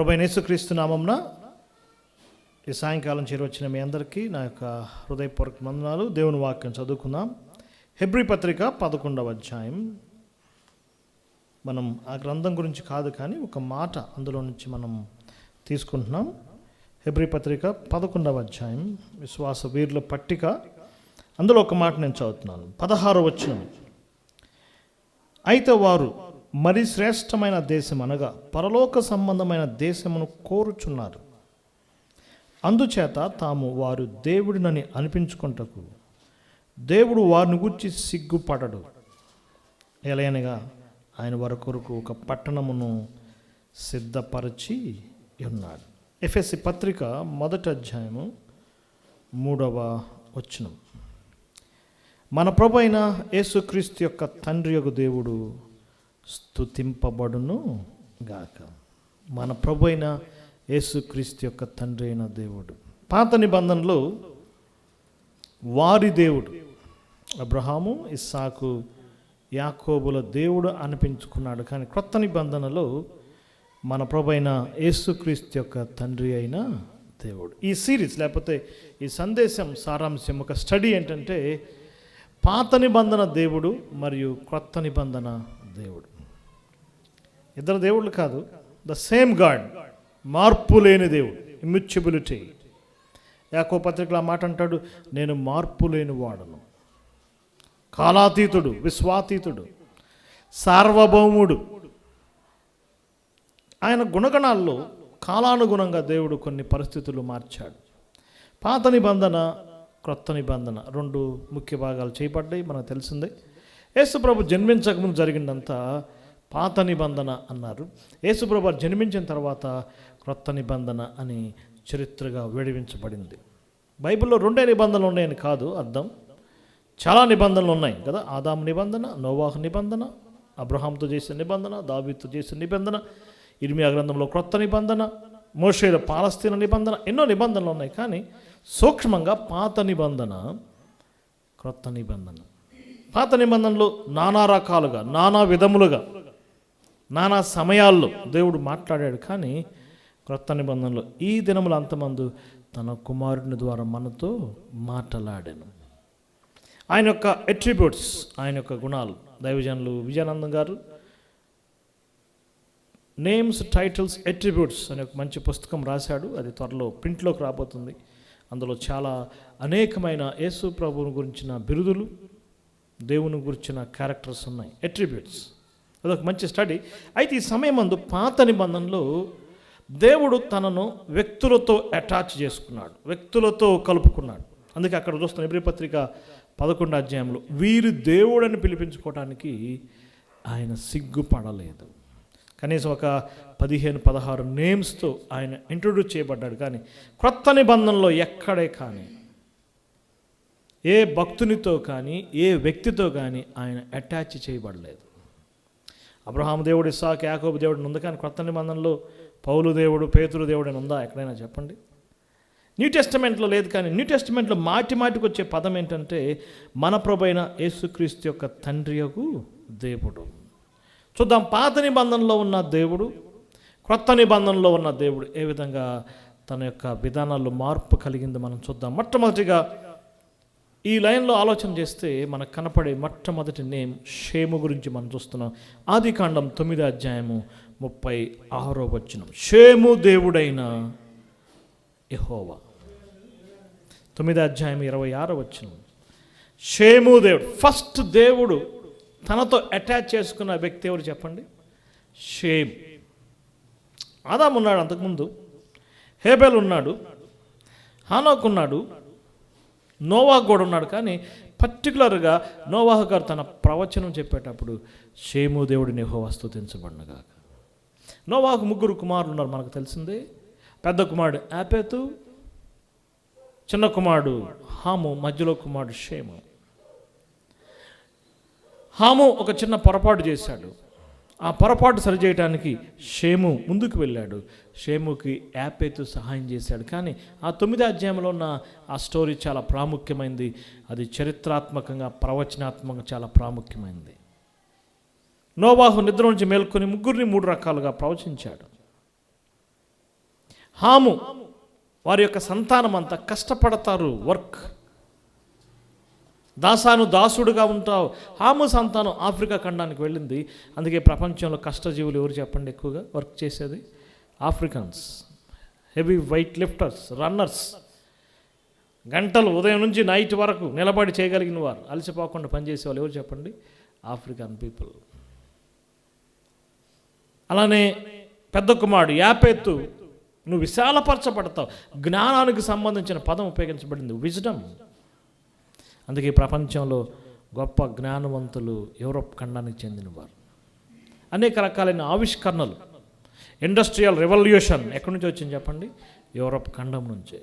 ప్రభువైన యేసుక్రీస్తు నామమున ఈ సాయంకాలం చేరవచ్చిన మీ అందరికీ నా యొక్క హృదయపూర్వక వందనాలు. దేవుని వాక్యం చదువుకుందాం. హెబ్రీ పత్రిక 11వ అధ్యాయం. మనం ఆ గ్రంథం గురించి కాదు కానీ ఒక మాట అందులో నుంచి మనం తీసుకుంటున్నాం. హెబ్రీ పత్రిక 11వ అధ్యాయం, విశ్వాస వీరుల పట్టిక. అందులో ఒక మాట నేను చదువుతున్నాను. 16వ వచనం. అయితే వారు మరి శ్రేష్టమైన దేశం అనగా పరలోక సంబంధమైన దేశమును కోరుచున్నారు. అందుచేత తాము వారు దేవుడినని అనిపించుకుంటకు దేవుడు వారిని గూర్చి సిగ్గుపడడు. ఎలయనగా ఆయన వారి కొరకు ఒక పట్టణమును సిద్ధపరచి ఉన్నాడు. ఎఫెసీ పత్రిక 1వ అధ్యాయము 3వ వచనం. మన ప్రభు అయిన యేసుక్రీస్తు యొక్క తండ్రి యొక్క దేవుడు స్తుతింపబడును గాక. మన ప్రభు అయిన యేసుక్రీస్తు యొక్క తండ్రి అయిన దేవుడు. పాత నిబంధనలో వారి దేవుడు అబ్రహాము, ఇస్సాకు, యాకోబుల దేవుడు అనిపించుకున్నాడు. కానీ క్రొత్త నిబంధనలో మన ప్రభు అయిన యేసుక్రీస్తు యొక్క తండ్రి అయిన దేవుడు. ఈ సిరీస్ లేకపోతే ఈ సందేశం సారాంశం, ఒక స్టడీ ఏంటంటే పాత నిబంధన దేవుడు మరియు క్రొత్త నిబంధన దేవుడు. ఇద్దరు దేవుళ్ళు కాదు, ద సేమ్ గాడ్, మార్పు లేని దేవుడు, ఇమ్యూటబిలిటీ. యాకోబు పత్రికలో మాట అంటాడు, నేను మార్పు లేని వాడను, కాలాతీతుడు, విశ్వాతీతుడు, సార్వభౌముడు. ఆయన గుణగణాల్లో కాలానుగుణంగా దేవుడు కొన్ని పరిస్థితులు మార్చాడు. పాత నిబంధన, క్రొత్త నిబంధన రెండు ముఖ్య భాగాలు చేయబడ్డాయి, మనకు తెలిసిందే. యేసుప్రభు జన్మించకముందు జరిగిందంతా పాత నిబంధన అన్నారు. యేసుప్రభు జన్మించిన తర్వాత క్రొత్త నిబంధన అని చరిత్రగా విడివించబడింది. బైబిల్లో రెండే నిబంధనలు ఉన్నాయని కాదు అర్థం, చాలా నిబంధనలు ఉన్నాయి కదా. ఆదాము నిబంధన, నోవాహు నిబంధన, అబ్రహాంతో చేసిన నిబంధన, దావీదుతో చేసిన నిబంధన, ఇర్మియా గ్రంథంలో క్రొత్త నిబంధన, మోషేల పాలస్తీనా నిబంధన, ఎన్నో నిబంధనలు ఉన్నాయి. కానీ సూక్ష్మంగా పాత నిబంధన, క్రొత్త నిబంధన. పాత నిబంధనలో నానా రకాలుగా, నానా విధములుగా, నానా సమయాల్లో దేవుడు మాట్లాడాడు. కానీ క్రొత్త నిబంధనలో ఈ దినములు అంతమందు తన కుమారుని ద్వారా మనతో మాట్లాడాను. ఆయన యొక్క అట్రిబ్యూట్స్, ఆయన యొక్క గుణాలు. దైవజనులు విజయానందం గారు నేమ్స్, టైటిల్స్, అట్రిబ్యూట్స్ అనే ఒక మంచి పుస్తకం రాశాడు. అది త్వరలో ప్రింట్లోకి రాబోతుంది. అందులో చాలా అనేకమైన యేసు ప్రభువుని గురించిన బిరుదులు, దేవుని గురించిన క్యారెక్టర్స్ ఉన్నాయి, అట్రిబ్యూట్స్. అదొక మంచి స్టడీ. అయితే ఈ సమయం ముందు పాత నిబంధనలో దేవుడు తనను వ్యక్తులతో అటాచ్ చేసుకున్నాడు, వ్యక్తులతో కలుపుకున్నాడు. అందుకే అక్కడ చూస్తున్న హెబ్రీ పత్రిక 11వ అధ్యాయంలో వీరు దేవుడని పిలిపించుకోవడానికి ఆయన సిగ్గుపడలేదు. కనీసం ఒక 15-16 నేమ్స్తో ఆయన ఇంట్రొడ్యూస్ చేయబడ్డాడు. కానీ క్రొత్త నిబంధనలో ఎక్కడే కానీ ఏ భక్తునితో కానీ ఏ వ్యక్తితో కానీ ఆయన అటాచ్ చేయబడలేదు. అబ్రహాము దేవుడు, ఇస్సాకు, యాకోబు దేవుడు ఉంది. కానీ క్రొత్త నిబంధనలో పౌలు దేవుడు, పేతురు దేవుడు అని ఉందా ఎక్కడైనా చెప్పండి? న్యూ టెస్టమెంట్లో లేదు. కానీ న్యూ టెస్టమెంట్లో మాటికి వచ్చే పదం ఏంటంటే మన ప్రభైన యేసుక్రీస్తు యొక్క తండ్రి యొక్క దేవుడు. చూద్దాం, పాత నిబంధనలో ఉన్న దేవుడు, క్రొత్త నిబంధనలో ఉన్న దేవుడు ఏ విధంగా తన యొక్క విధానాల్లో మార్పు కలిగిందో మనం చూద్దాం. మొట్టమొదటిగా ఈ లైన్లో ఆలోచన చేస్తే మనకు కనపడే మొట్టమొదటి నేమ్ షేము గురించి మనం చూస్తున్నాం. ఆదికాండం 9వ అధ్యాయము 36వ వచనం. షేము దేవుడైన యెహోవా. 9వ అధ్యాయం 26వ వచనం. షేము దేవుడు. ఫస్ట్ దేవుడు తనతో అటాచ్ చేసుకున్న వ్యక్తి ఎవరు చెప్పండి? షేమ్. ఆదాము ఉన్నాడు, అంతకుముందు హేబెల్ ఉన్నాడు, హానోకు ఉన్నాడు, నోవాహు కూడా ఉన్నాడు. కానీ పర్టికులర్గా నోవాహు గారు తన ప్రవచనం చెప్పేటప్పుడు షేము దేవుడిని యెహోవా స్తుతించబడునుగాక. నోవాహుకు 3 కుమారులు ఉన్నారు, మనకు తెలిసిందే. పెద్ద కుమారుడు యాపెతు, చిన్న కుమారుడు హాము, మధ్యలో కుమారుడు షేము. హాము ఒక చిన్న పొరపాటు చేశాడు. ఆ పొరపాటు సరిచేయడానికి షేము ముందుకు వెళ్ళాడు. షేముకి యాపెతు సహాయం చేశాడు. కానీ ఆ 9వ అధ్యాయంలో ఉన్న ఆ స్టోరీ చాలా ప్రాముఖ్యమైనది. అది చరిత్రాత్మకంగా, ప్రవచనాత్మకంగా చాలా ప్రాముఖ్యమైనది. నోవాహు నిద్ర నుంచి మేల్కొని ముగ్గురిని 3 రకాలుగా ప్రవచించాడు. హాము వారి యొక్క సంతానం అంతా కష్టపడతారు, వర్క్. దాసుడుగా ఉంటావు. హాము సంతానం ఆఫ్రికా ఖండానికి వెళ్ళింది. అందుకే ప్రపంచంలో కష్టజీవులు ఎవరు చెప్పండి ఎక్కువగా వర్క్ చేసేది? Africans. Heavy weight lifters, runners, గంటలు ఉదయం నుంచి నైట్ వరకు నిలబడి చేయగలిగిన వారు, అలసిపోకుండా పనిచేసే వాళ్ళు ఎవరు చెప్పండి? African people. అలానే పెద్ద కుమారుడు యాపెతు, నువ్వు విశాలపరచబడతావు. జ్ఞానానికి సంబంధించిన పదం ఉపయోగించబడింది, విజ్డమ్. అందుకే ప్రపంచంలో గొప్ప జ్ఞానవంతులు యూరోప్ ఖండానికి చెందినవారు. అనేక రకాలైన ఆవిష్కరణలు, ఇండస్ట్రియల్ రెవల్యూషన్ ఎక్కడి నుంచి వచ్చింది చెప్పండి? యూరోప్ ఖండం నుంచే.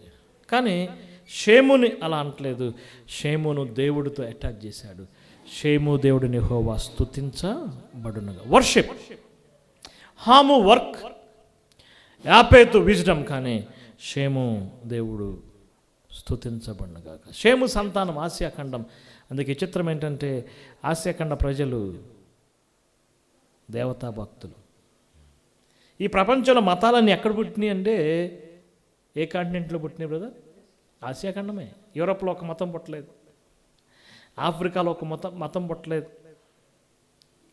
కానీ షేముని అలా అనట్లేదు. షేమును దేవుడితో అటాక్ చేశాడు. షేము దేవుడిని యెహోవా స్తుతించబడునుగా. వర్షిప్. హాము వర్క్, యాపెతు విజ్డమ్. కానీ షేము దేవుడు స్తుతించబడునుగా. షేము సంతానం ఆసియా ఖండం. అందుకే చిత్రం ఏంటంటే ఆసియా ఖండ ప్రజలు దేవతా భక్తులు. ఈ ప్రపంచంలో మతాలన్నీ ఎక్కడ పుట్టినాయి అంటే ఏ కాంటినెంట్లో పుట్టినాయి బ్రదర్? ఆసియా ఖండమే. యూరోప్లో ఒక మతం పుట్టలేదు, ఆఫ్రికాలో ఒక మతం పుట్టలేదు,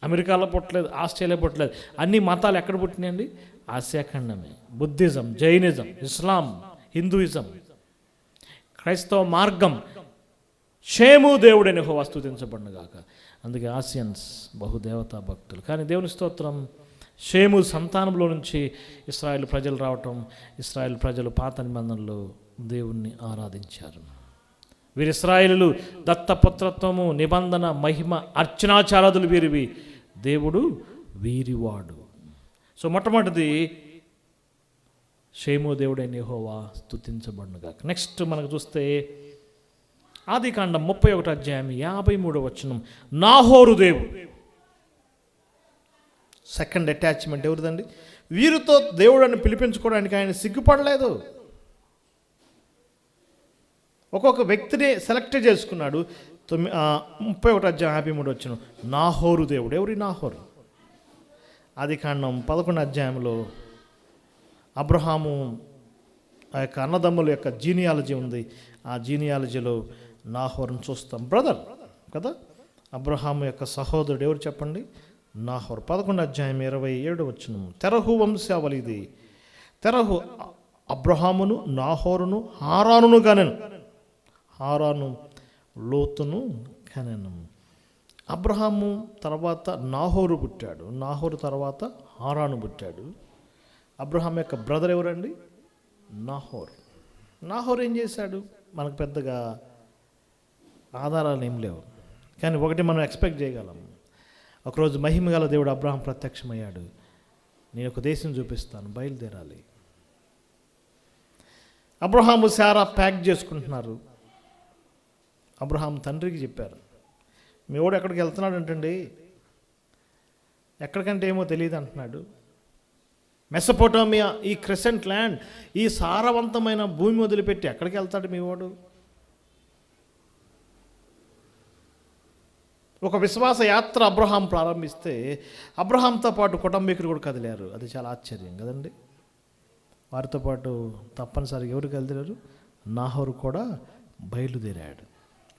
అమెరికాలో పుట్టలేదు, ఆస్ట్రేలియా పుట్టలేదు. అన్ని మతాలు ఎక్కడ పుట్టినాయండి? ఆసియా ఖండమే. బుద్ధిజం, జైనిజం, ఇస్లాం, హిందూయిజం, క్రైస్తవ మార్గం. షేము దేవుడని యెహోవా స్తుతించబడునుగాక. అందుకే ఆసియన్స్ బహుదేవతా భక్తులు. కానీ దేవుని స్తోత్రం, షేము సంతానంలో నుంచి ఇశ్రాయేలు ప్రజలు రావటం, ఇశ్రాయేలు ప్రజలు పాత నిబంధనలో దేవుణ్ణి ఆరాధించారు. వీరి ఇశ్రాయేలులు దత్తపుత్రత్వము, నిబంధన, మహిమ, అర్చనాచారాదులు వీరివి. దేవుడు వీరివాడు. సో మొట్టమొదటిది షేము దేవుడైన యెహోవా స్తుతించబడునుగాక. నెక్స్ట్ మనకు చూస్తే ఆదికాండం 31 అధ్యాయం 53 వచనం, నాహోరు దేవుడు. సెకండ్ అటాచ్మెంట్ ఎవరిదండి? వీరితో దేవుడిని పిలిపించుకోవడానికి ఆయన సిగ్గుపడలేదు. ఒక్కొక్క వ్యక్తిని సెలెక్ట్ చేసుకున్నాడు. 31 అధ్యాయం 53 వచనం, నాహోరు దేవుడు. ఎవరి నాహోరు? ఆదికాండం 11 అధ్యాయంలో అబ్రహాము ఆ యొక్క అన్నదమ్ముల యొక్క జీనియాలజీ ఉంది. ఆ జీనియాలజీలో నాహోరుని చూస్తాం. బ్రదర్ కదా, అబ్రహాము యొక్క సహోదరుడు ఎవరు చెప్పండి? నాహోరు. 11 అధ్యాయం 27 వచనం, తెరహు వంశావళి ఇది. తెరహు అబ్రహామును, నాహోరును, హారానును కనెను. హారాను లోతును కనెను. అబ్రహాము తర్వాత నాహోరు పుట్టాడు. నాహోరు తర్వాత హారాను పుట్టాడు. అబ్రహాం యొక్క బ్రదర్ ఎవరండి? నాహోర్. నాహోర్ ఏం చేశాడు? మనకు పెద్దగా ఆధారాలు ఏం లేవు, కానీ ఒకటి మనం ఎక్స్పెక్ట్ చేయగలం. ఒకరోజు మహిమగల దేవుడు అబ్రహాం ప్రత్యక్షమయ్యాడు. నేను ఒక దేశం చూపిస్తాను, బయలుదేరాలి. అబ్రహాము శారా ప్యాక్ చేసుకుంటున్నారు. అబ్రహాం తండ్రికి చెప్పారు, మీ వాడు ఎక్కడికి వెళ్తున్నాడు అంటండి. ఎక్కడికంటే ఏమో తెలియదు అంటున్నాడు. మెసపోటోమియా, ఈ క్రెసెంట్ ల్యాండ్, ఈ సారవంతమైన భూమి వదిలిపెట్టి ఎక్కడికి వెళ్తాడు మీ వాడు? ఒక విశ్వాస యాత్ర అబ్రహాం ప్రారంభిస్తే అబ్రహాంతో పాటు కుటుంబీకులు కూడా కదిలారు. అది చాలా ఆశ్చర్యం కదండి. వారితో పాటు తప్పనిసరిగా ఎవరు కదిలారు? నాహోరు కూడా బయలుదేరాడు.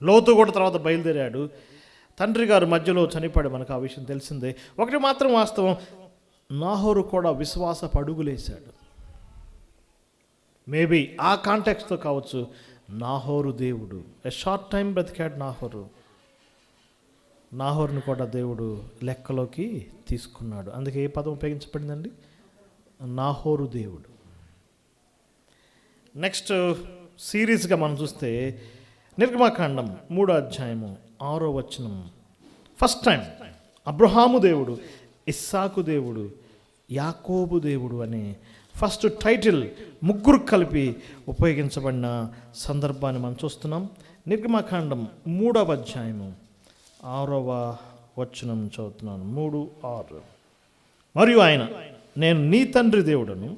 లోతు కూడా తర్వాత బయలుదేరాడు. తండ్రి గారు మధ్యలో చనిపోయాడు, మనకు ఆ విషయం తెలిసిందే. ఒకటి మాత్రం వాస్తవం, నాహోరు కూడా విశ్వాస పడుగులేశాడు. మేబీ ఆ కాంటెక్స్తో కావచ్చు. నాహోరు దేవుడు ఎ షార్ట్ టైం బ్రతికాడు నాహోరు. నాహోరుని కూడా దేవుడు లెక్కలోకి తీసుకున్నాడు. అందుకే ఏ పదం ఉపయోగించబడిందండి? నాహోరు దేవుడు. నెక్స్ట్ సిరీస్గా మనం చూస్తే నిర్గమకాండం 3వ అధ్యాయము 6వ వచనం, ఫస్ట్ టైం అబ్రహాము దేవుడు, ఇస్సాకు దేవుడు, యాకోబు దేవుడు అనే ఫస్ట్ టైటిల్ ముగ్గురు కలిపి ఉపయోగించబడిన సందర్భాన్ని మనం చూస్తున్నాం. నిర్గమకాండం 3వ అధ్యాయము 6వ వచనం చదువుతున్నాను. 3:6, మరియు ఆయన, నేను నీ తండ్రి దేవుడను,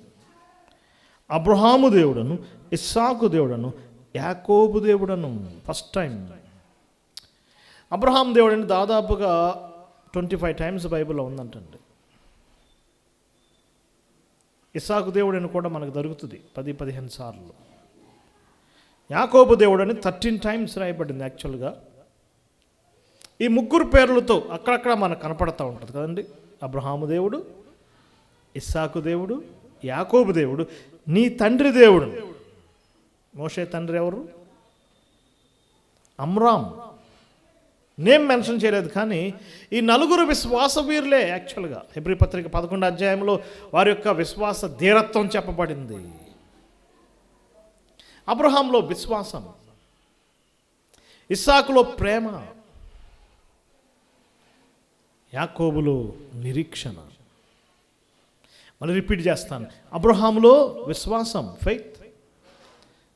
అబ్రహాము దేవుడను, ఇస్సాకు దేవుడను, యాకోబు దేవుడను. ఫస్ట్ టైం అబ్రహాం దేవుడని దాదాపుగా 25 టైమ్స్ బైబిల్లో ఉందంటండి. ఇస్సాకు దేవుడు అని కూడా మనకు దొరుకుతుంది 10-15 సార్లు. యాకోబు దేవుడు అని 13 టైమ్స్ రాయబడింది యాక్చువల్గా. ఈ ముగ్గురు పేర్లతో అక్కడక్కడ మనకు కనపడతా ఉంటుంది కదండి. అబ్రహాము దేవుడు, ఇస్సాకు దేవుడు, యాకోబు దేవుడు, నీ తండ్రి దేవుడు. మోషే తండ్రి ఎవరు? అమ్రామ్. నేమ్ మెన్షన్ చేయలేదు, కానీ ఈ నలుగురు విశ్వాస వీరులే యాక్చువల్గా. హెబ్రీ పత్రిక 11వ అధ్యాయంలో వారి యొక్క విశ్వాస ధీరత్వం చెప్పబడింది. అబ్రహాంలో విశ్వాసం, ఇస్సాకులో ప్రేమ, యాకోబులో నిరీక్షణ. మళ్ళీ రిపీట్ చేస్తాను. అబ్రహాములో విశ్వాసం, ఫెయిత్.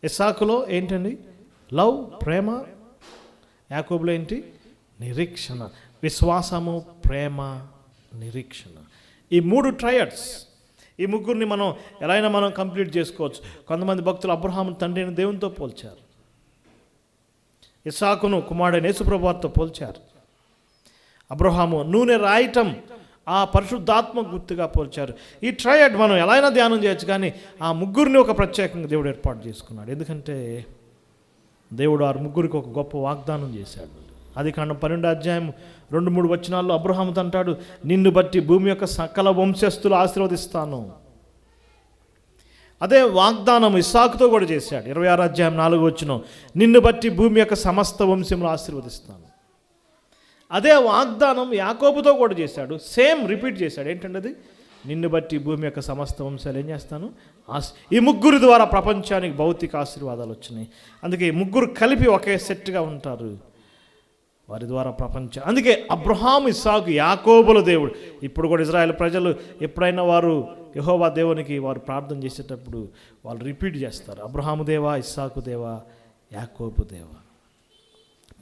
ఇస్సాకులో ఏంటండి? లవ్, ప్రేమ. యాకోబులో ఏంటి? నిరీక్షణ. విశ్వాసము, ప్రేమ, నిరీక్షణ. ఈ 3 ట్రయడ్స్, ఈ ముగ్గురిని మనం ఎలా అయినా మనం కంప్లీట్ చేసుకోవచ్చు. కొంతమంది భక్తులు అబ్రహాము తండ్రిని దేవునితో పోల్చారు, ఇస్సాకును కుమారుడైన యేసుప్రభువుతో పోల్చారు. అబ్రహాము నూనె రాయటం ఆ పరిశుద్ధాత్మ గుర్తుగా పోల్చారు. ఈ ట్రయడ్ మనం ఎలా అయినా ధ్యానం చేయొచ్చు, కానీ ఆ ముగ్గురిని ఒక ప్రత్యేకంగా దేవుడు ఏర్పాటు చేసుకున్నాడు. ఎందుకంటే దేవుడు ఆ ముగ్గురికి ఒక గొప్ప వాగ్దానం చేశాడు. ఆదికాండం 12వ అధ్యాయం 2-3 వచనాల్లో అబ్రహాముతో అంటాడు, నిన్ను బట్టి భూమి యొక్క సకల వంశస్థులు ఆశీర్వదిస్తాను. అదే వాగ్దానం ఇస్సాకుతో కూడా చేశాడు. 26వ అధ్యాయం 4వ వచనం, నిన్ను బట్టి భూమి యొక్క సమస్త వంశములు ఆశీర్వదిస్తాను. అదే వాగ్దానం యాకోబుతో కూడా చేశాడు. సేమ్ రిపీట్ చేశాడు. ఏంటంటే అది, నిన్ను బట్టి భూమి యొక్క సమస్త వంశాలు ఏం చేస్తాను? ఈ ముగ్గురు ద్వారా ప్రపంచానికి భౌతిక ఆశీర్వాదాలు వచ్చినాయి. అందుకే ఈ ముగ్గురు కలిపి ఒకే సెట్గా ఉంటారు. వారి ద్వారా ప్రపంచం. అందుకే అబ్రహాం, ఇస్సాకు, యాకోబుల దేవుడు. ఇప్పుడు కూడా ఇజ్రాయెల్ ప్రజలు ఎప్పుడైనా వారు యెహోవా దేవునికి వారు ప్రార్థన చేసేటప్పుడు వాళ్ళు రిపీట్ చేస్తారు, అబ్రహాము దేవా, ఇస్సాకు దేవా, యాకోబు దేవా.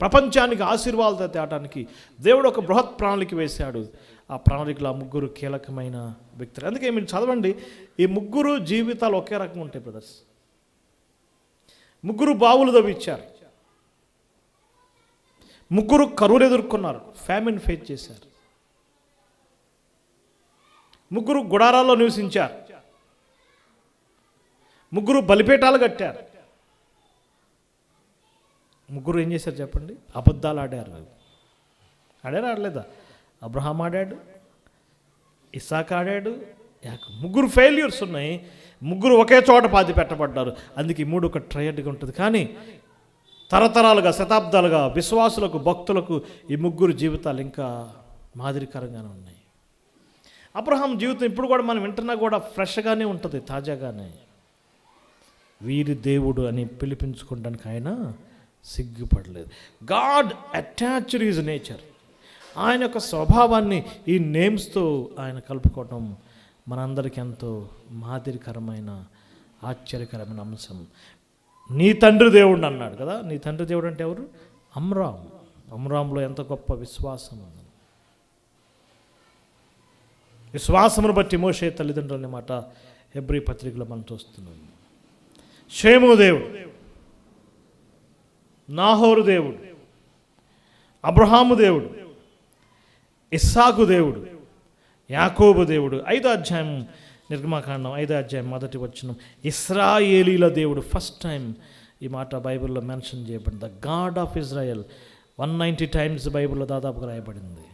ప్రపంచానికి ఆశీర్వాదాలు తేవడానికి దేవుడు ఒక బృహత్ ప్రణాళిక వేశాడు. ఆ ప్రణాళికలో ఆ ముగ్గురు కీలకమైన వ్యక్తులు. అందుకే మీరు చదవండి, ఈ ముగ్గురు జీవితాలు ఒకే రకంగా ఉంటాయి బ్రదర్స్. ముగ్గురు బావులు తవ్విచ్చారు, ముగ్గురు కరువులు ఎదుర్కొన్నారు, ఫ్యామిన్ ఫేస్ చేశారు, ముగ్గురు గుడారాల్లో నివసించారు, ముగ్గురు బలిపీఠాలు కట్టారు. ముగ్గురు ఏం చేశారు చెప్పండి? అబద్ధాలు ఆడారు. ఆడలేదా? అబ్రహాం ఆడాడు, ఇస్సాకు ఆడాడు, ముగ్గురు ఫెయిల్యూర్స్ ఉన్నాయి. ముగ్గురు ఒకే చోట పాతి పెట్టబడ్డారు. అందుకే ఈ 3 ఒక ట్రయడ్గా ఉంటుంది. కానీ తరతరాలుగా, శతాబ్దాలుగా విశ్వాసులకు, భక్తులకు ఈ ముగ్గురు జీవితాలు ఇంకా మాదిరికరంగానే ఉన్నాయి. అబ్రహాం జీవితం ఇప్పుడు కూడా మనం వింటున్నా కూడా ఫ్రెష్గానే ఉంటుంది, తాజాగానే. వీరి దేవుడు అని పిలిపించుకోవడానికి ఆయన సిగ్గుపడలేదు. God attached his nature. ఆయన యొక్క స్వభావాన్ని ఈ నేమ్స్తో ఆయన కలుపుకోవటం మనందరికీ ఎంతో మాదిరికరమైన, ఆశ్చర్యకరమైన అంశం. నీ తండ్రి దేవుడు అన్నాడు కదా. నీ తండ్రి దేవుడు అంటే ఎవరు? అమ్రామ్. అమ్రామ్లో ఎంత గొప్ప విశ్వాసం ఉంది. విశ్వాసమును బట్టి మోషే తల్లిదండ్రుల మాట హెబ్రీ పత్రికలో మనం చూస్తున్నాం. షేము దేవుడు, నాహోరు దేవుడు, అబ్రహాము దేవుడు, ఇస్సాకు దేవుడు, యాకోబు దేవుడు. 5వ అధ్యాయం నిర్గమకాండం 5వ అధ్యాయం 1వ వచనం, ఇశ్రాయేలీల దేవుడు. ఫస్ట్ టైం ఈ మాట బైబిల్లో మెన్షన్ చేయబడింది. The God of Israel 190 times బైబిల్లో దాదాపుగా రాయబడింది.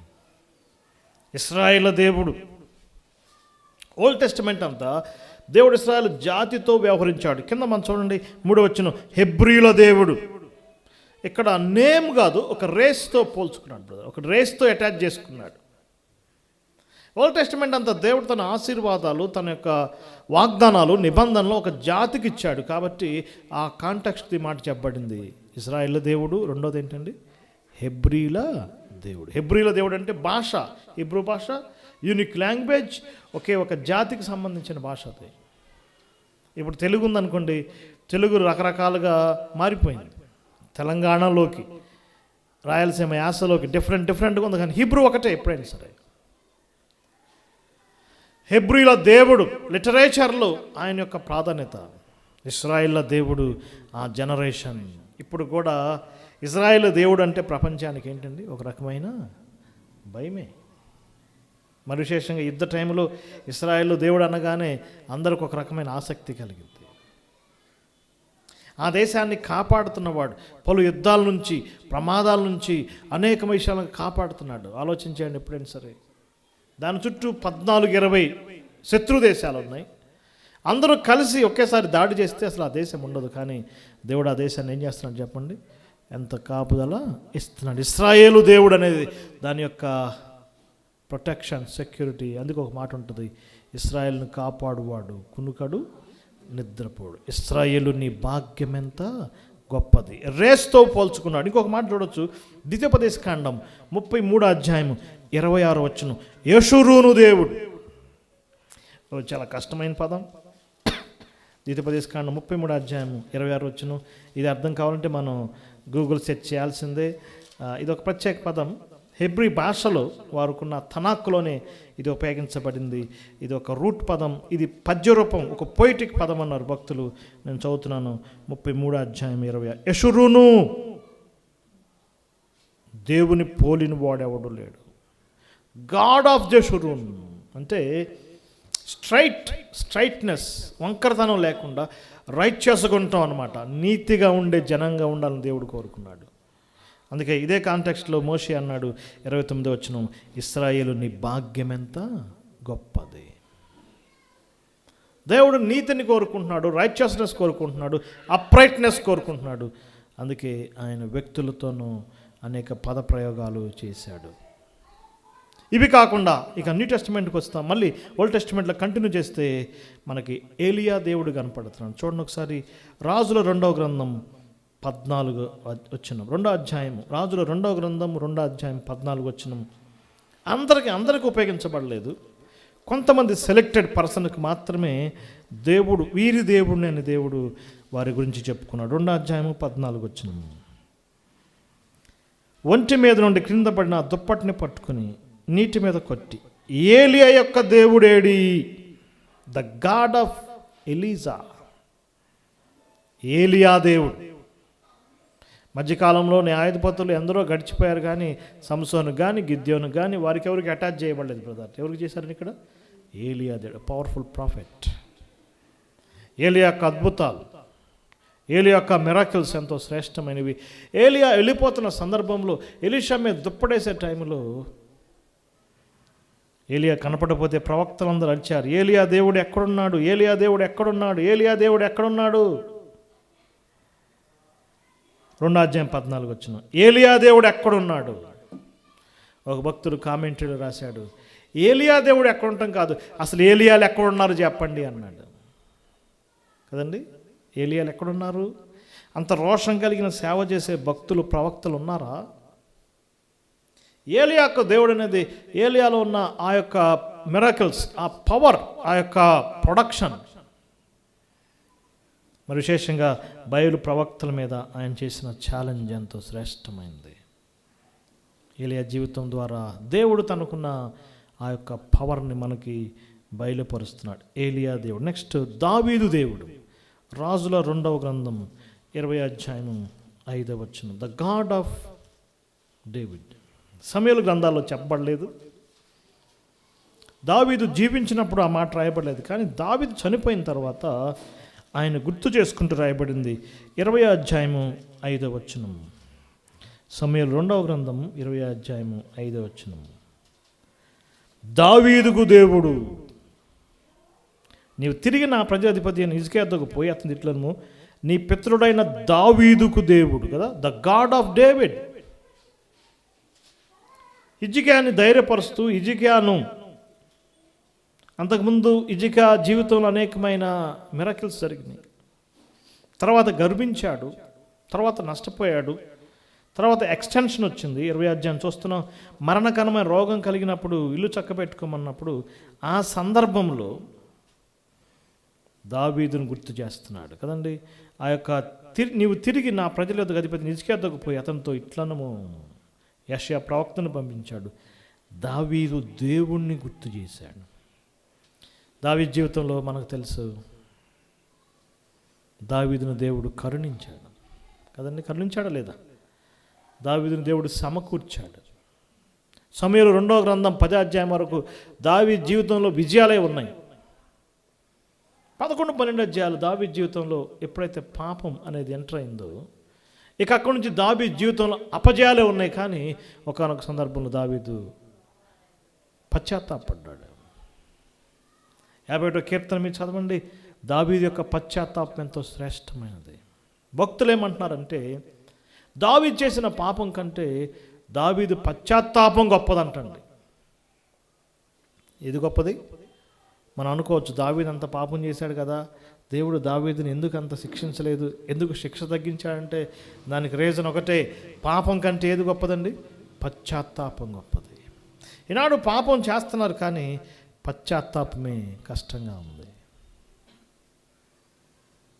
ఇశ్రాయేల్ దేవుడు. ఓల్డ్ టెస్టిమెంట్ అంతా దేవుడు ఇశ్రాయేల్ జాతితో వ్యవహరించాడు. కింద మనం చూడండి 3వ వచనం, హెబ్రీల దేవుడు. ఇక్కడ నేమ్ కాదు, ఒక రేస్తో పోల్చుకున్నాడు బ్రదర్, ఒక రేస్తో అటాచ్ చేసుకున్నాడు. ఓల్డ్ టెస్టిమెంట్ అంతా దేవుడు తన ఆశీర్వాదాలు, తన యొక్క వాగ్దానాలు, నిబంధనలు ఒక జాతికి ఇచ్చాడు. కాబట్టి ఆ కాంటెక్స్ట్ మాట చెప్పబడింది. ఇశ్రాయేల్ దేవుడు. రెండోది ఏంటండి? హెబ్రీల దేవుడు. హెబ్రీల దేవుడు అంటే భాష, హిబ్రూ భాష, యూనిక్ లాంగ్వేజ్, ఒకే ఒక జాతికి సంబంధించిన భాష అది. ఇప్పుడు తెలుగు ఉందనుకోండి, తెలుగు రకరకాలుగా మారిపోయింది. తెలంగాణలోకి, రాయలసీమ యాసలోకి డిఫరెంట్గా ఉంది. కానీ హిబ్రూ ఒకటే ఎప్పుడైనా సరే. హెబ్రీల దేవుడు లిటరేచర్లో ఆయన యొక్క ప్రాధాన్యత. ఇశ్రాయేల్ దేవుడు ఆ జనరేషన్. ఇప్పుడు కూడా ఇజ్రాయేల్ దేవుడు అంటే ప్రపంచానికి ఏంటండి? ఒక రకమైన భయమే. మరి విశేషంగా యుద్ధ టైంలో ఇశ్రాయేలు దేవుడు అనగానే అందరికి ఒక రకమైన ఆసక్తి కలిగింది. ఆ దేశాన్ని కాపాడుతున్నవాడు, పలు యుద్ధాల నుంచి, ప్రమాదాల నుంచి, అనేక విషయాలను కాపాడుతున్నాడు. ఆలోచించండి ఎప్పుడైనా సరే. దాని చుట్టూ 14-20 శత్రు దేశాలు ఉన్నాయి. అందరూ కలిసి ఒకేసారి దాడి చేస్తే అసలు ఆ దేశం ఉండదు. కానీ దేవుడు ఆ దేశాన్ని ఏం చేస్తున్నాడు చెప్పండి? ఎంత కాపుదల ఇస్తున్నాడు. ఇశ్రాయేలు దేవుడు అనేది దాని యొక్క ప్రొటెక్షన్, సెక్యూరిటీ. అందుకు ఒక మాట ఉంటుంది, ఇశ్రాయేలును కాపాడువాడు కునుకడు నిద్రపోడు. ఇశ్రాయేలు నీ భాగ్యం ఎంత గొప్పది. రేస్తో పోల్చుకున్నాడు. ఇంకొక మాట చూడొచ్చు, ద్వితీయోపదేశకాండం 33:26 యెషురూను దేవుడు. చాలా కష్టమైన పదం. ద్వితీయోపదేశకాండం 33:26. ఇది అర్థం కావాలంటే మనం గూగుల్ సెర్చ్ చేయాల్సిందే. ఇది ఒక ప్రత్యేక పదం. హెబ్రీ భాషలో వారుకున్న తనాక్కులోనే ఇది ఉపయోగించబడింది. ఇది ఒక రూట్ పదం. ఇది పద్యరూపం, ఒక పొయిటిక్ పదం అన్నారు భక్తులు. నేను చదువుతున్నాను 33:20. యెషురూను దేవుని పోలిన వాడెవడు లేడు. గాడ్ ఆఫ్ జెషురూన్ అంటే స్ట్రైట్నెస్, వంకరతనం లేకుండా రైట్యస్గా ఉంటాం అనమాట. నీతిగా ఉండే జనంగా ఉండాలని దేవుడు కోరుకున్నాడు. అందుకే ఇదే కాంటెక్స్ట్లో మోషే అన్నాడు 29 ఇశ్రాయేలు నీ భాగ్యం ఎంత గొప్పది. దేవుడు నీతిని కోరుకుంటున్నాడు, రైట్యస్నెస్ కోరుకుంటున్నాడు, అప్రైట్నెస్ కోరుకుంటున్నాడు. అందుకే ఆయన వ్యక్తులతోనూ అనేక పదప్రయోగాలు చేశాడు. ఇవి కాకుండా ఇక న్యూ టెస్టిమెంట్కి వస్తాం. మళ్ళీ ఓల్డ్ టెస్టిమెంట్లో కంటిన్యూ చేస్తే మనకి ఏలియా దేవుడు కనపడుతున్నాడు. చూడండి ఒకసారి, రాజుల 2వ గ్రంథం 14 వచనం, 2వ అధ్యాయము. రాజుల 2వ గ్రంథం 2వ అధ్యాయం 14 వచనం. అందరికీ ఉపయోగించబడలేదు. కొంతమంది సెలెక్టెడ్ పర్సన్కి మాత్రమే దేవుడు, వీరి దేవుడిని అని దేవుడు వారి గురించి చెప్పుకున్నాడు. 2వ అధ్యాయము 14 వచనం. ఒంటి మీద నుండి క్రింద పడిన దుప్పటిని పట్టుకుని నీటి మీద కొట్టి, ఏలియా యొక్క దేవుడేడి, ద గాడ్ ఆఫ్ ఎలీజా. ఏలియా దేవుడు. మధ్యకాలంలో న్యాయాధిపతులు ఎందరో గడిచిపోయారు, కానీ సంసోను కానీ గిద్యోను కానీ వారికి ఎవరికి అటాచ్ చేయబడలేదు బ్రదర్. ఎవరికి చేశారని ఇక్కడ? ఏలియా దేవుడు, పవర్ఫుల్ ప్రాఫెట్. ఏలియా యొక్క అద్భుతాలు, ఏలియా యొక్క మిరాకిల్స్ ఎంతో శ్రేష్టమైనవి. ఏలియా వెళ్ళిపోతున్న సందర్భంలో ఎలీషా మీద దుప్పడేసే టైంలో ఏలియా కనపడపోతే ప్రవక్తలందరూ అరిచారు, ఏలియా దేవుడు ఎక్కడున్నాడు, ఏలియా దేవుడు ఎక్కడున్నాడు, ఏలియా దేవుడు ఎక్కడున్నాడు. 2వ అధ్యాయం 14 వచనం, ఏలియా దేవుడు ఎక్కడున్నాడు. ఒక భక్తుడు కామెంటరీలో రాశాడు, ఏలియా దేవుడు ఎక్కడుంటాం కాదు, అసలు ఏలియాలు ఎక్కడున్నారు చెప్పండి అన్నాడు. కదండి, ఏలియాలు ఎక్కడున్నారు? అంత రోషం కలిగిన సేవ చేసే భక్తులు, ప్రవక్తలు ఉన్నారా? ఏలియా యొక్క దేవుడు అనేది, ఏలియాలో ఉన్న ఆ యొక్క మిరాకిల్స్, ఆ పవర్, ఆ యొక్క ప్రొడక్షన్, మరి విశేషంగా బయలు ప్రవక్తల మీద ఆయన చేసిన ఛాలెంజ్ ఎంతో శ్రేష్టమైనది. ఏలియా జీవితం ద్వారా దేవుడు తనకున్న ఆ యొక్క పవర్ని మనకి బయలుపరుస్తున్నాడు. ఏలియా దేవుడు. నెక్స్ట్ దావీదు దేవుడు. రాజుల 2వ గ్రంథం 20వ అధ్యాయం 5వ వచనం, ద గాడ్ ఆఫ్ డేవిడ్. సమూయేలు గ్రంథాల్లో చెప్పబడలేదు, దావీదు జీవించినప్పుడు ఆ మాట రాయబడలేదు. కానీ దావీదు చనిపోయిన తర్వాత ఆయన గుర్తు చేసుకుంటూ రాయబడింది 20వ అధ్యాయము 5వ వచనం. సమూయేలు 2వ గ్రంథం 20వ అధ్యాయము 5వ వచనం, దావీదుకు దేవుడు, నీవు తిరిగి నా ప్రజాధిపతి అని హిజ్కియా వద్దకు పోయి అతని ఇట్లను, నీ పితరుడైన దావీదుకు దేవుడు కదా, ద గాడ్ ఆఫ్ డేవిడ్. హిజ్కియాని ధైర్యపరుస్తూ, హిజ్కియాను అంతకుముందు హిజ్కియా జీవితంలో అనేకమైన మిరాకిల్స్ జరిగినాయి. తర్వాత గర్వించాడు, తర్వాత నష్టపోయాడు, తర్వాత ఎక్స్టెన్షన్ వచ్చింది. 20వ అధ్యాయం చూస్తున్నాం, మరణకరమైన రోగం కలిగినప్పుడు ఇల్లు చక్కబెట్టుకోమన్నప్పుడు ఆ సందర్భంలో దావీదును గుర్తు చేస్తున్నాడు కదండి. ఆ యొక్క నీవు తిరిగి నా ప్రజల యొద్దకు అధిపతి హిజ్కియా వద్దకు పోయి అతనితో ఇట్లనము, యెషయా ప్రవక్తను పంపించాడు. దావీదు దేవుణ్ణి గుర్తు చేశాడు. దావీదు జీవితంలో మనకు తెలుసు, దావీదును దేవుడు కరుణించాడు కదండి. కరుణించాడా లేదా? దావీదును దేవుడు సమకూర్చాడు. సమూయేలు 2వ గ్రంథం 10వ అధ్యాయం వరకు దావీదు జీవితంలో విజయాలే ఉన్నాయి. 11, 12 అధ్యాయాలు దావీదు జీవితంలో ఎప్పుడైతే పాపం అనేది ఎంటర్ అయిందో ఇక అక్కడి నుంచి దావీదు జీవితంలో అపజయాలే ఉన్నాయి. కానీ ఒకానొక సందర్భంలో దావీదు పశ్చాత్తాపడ్డాడు. 51వ కీర్తన మీరు చదవండి. దావీదు యొక్క పశ్చాత్తాపం ఎంతో శ్రేష్టమైనది. భక్తులు ఏమంటున్నారంటే దావీదు చేసిన పాపం కంటే దావీదు పశ్చాత్తాపం గొప్పదంటండి. ఇది గొప్పది. మనం అనుకోవచ్చు దావీదు అంత పాపం చేశాడు కదా, దేవుడు దావీదుని ఎందుకు అంత శిక్షించలేదు, ఎందుకు శిక్ష తగ్గించాడంటే దానికి రీజన్ ఒకటే, పాపం కంటే ఏది గొప్పదండి? పశ్చాత్తాపం గొప్పది. ఈనాడు పాపం చేస్తున్నారు కానీ పశ్చాత్తాపమే కష్టంగా ఉంది.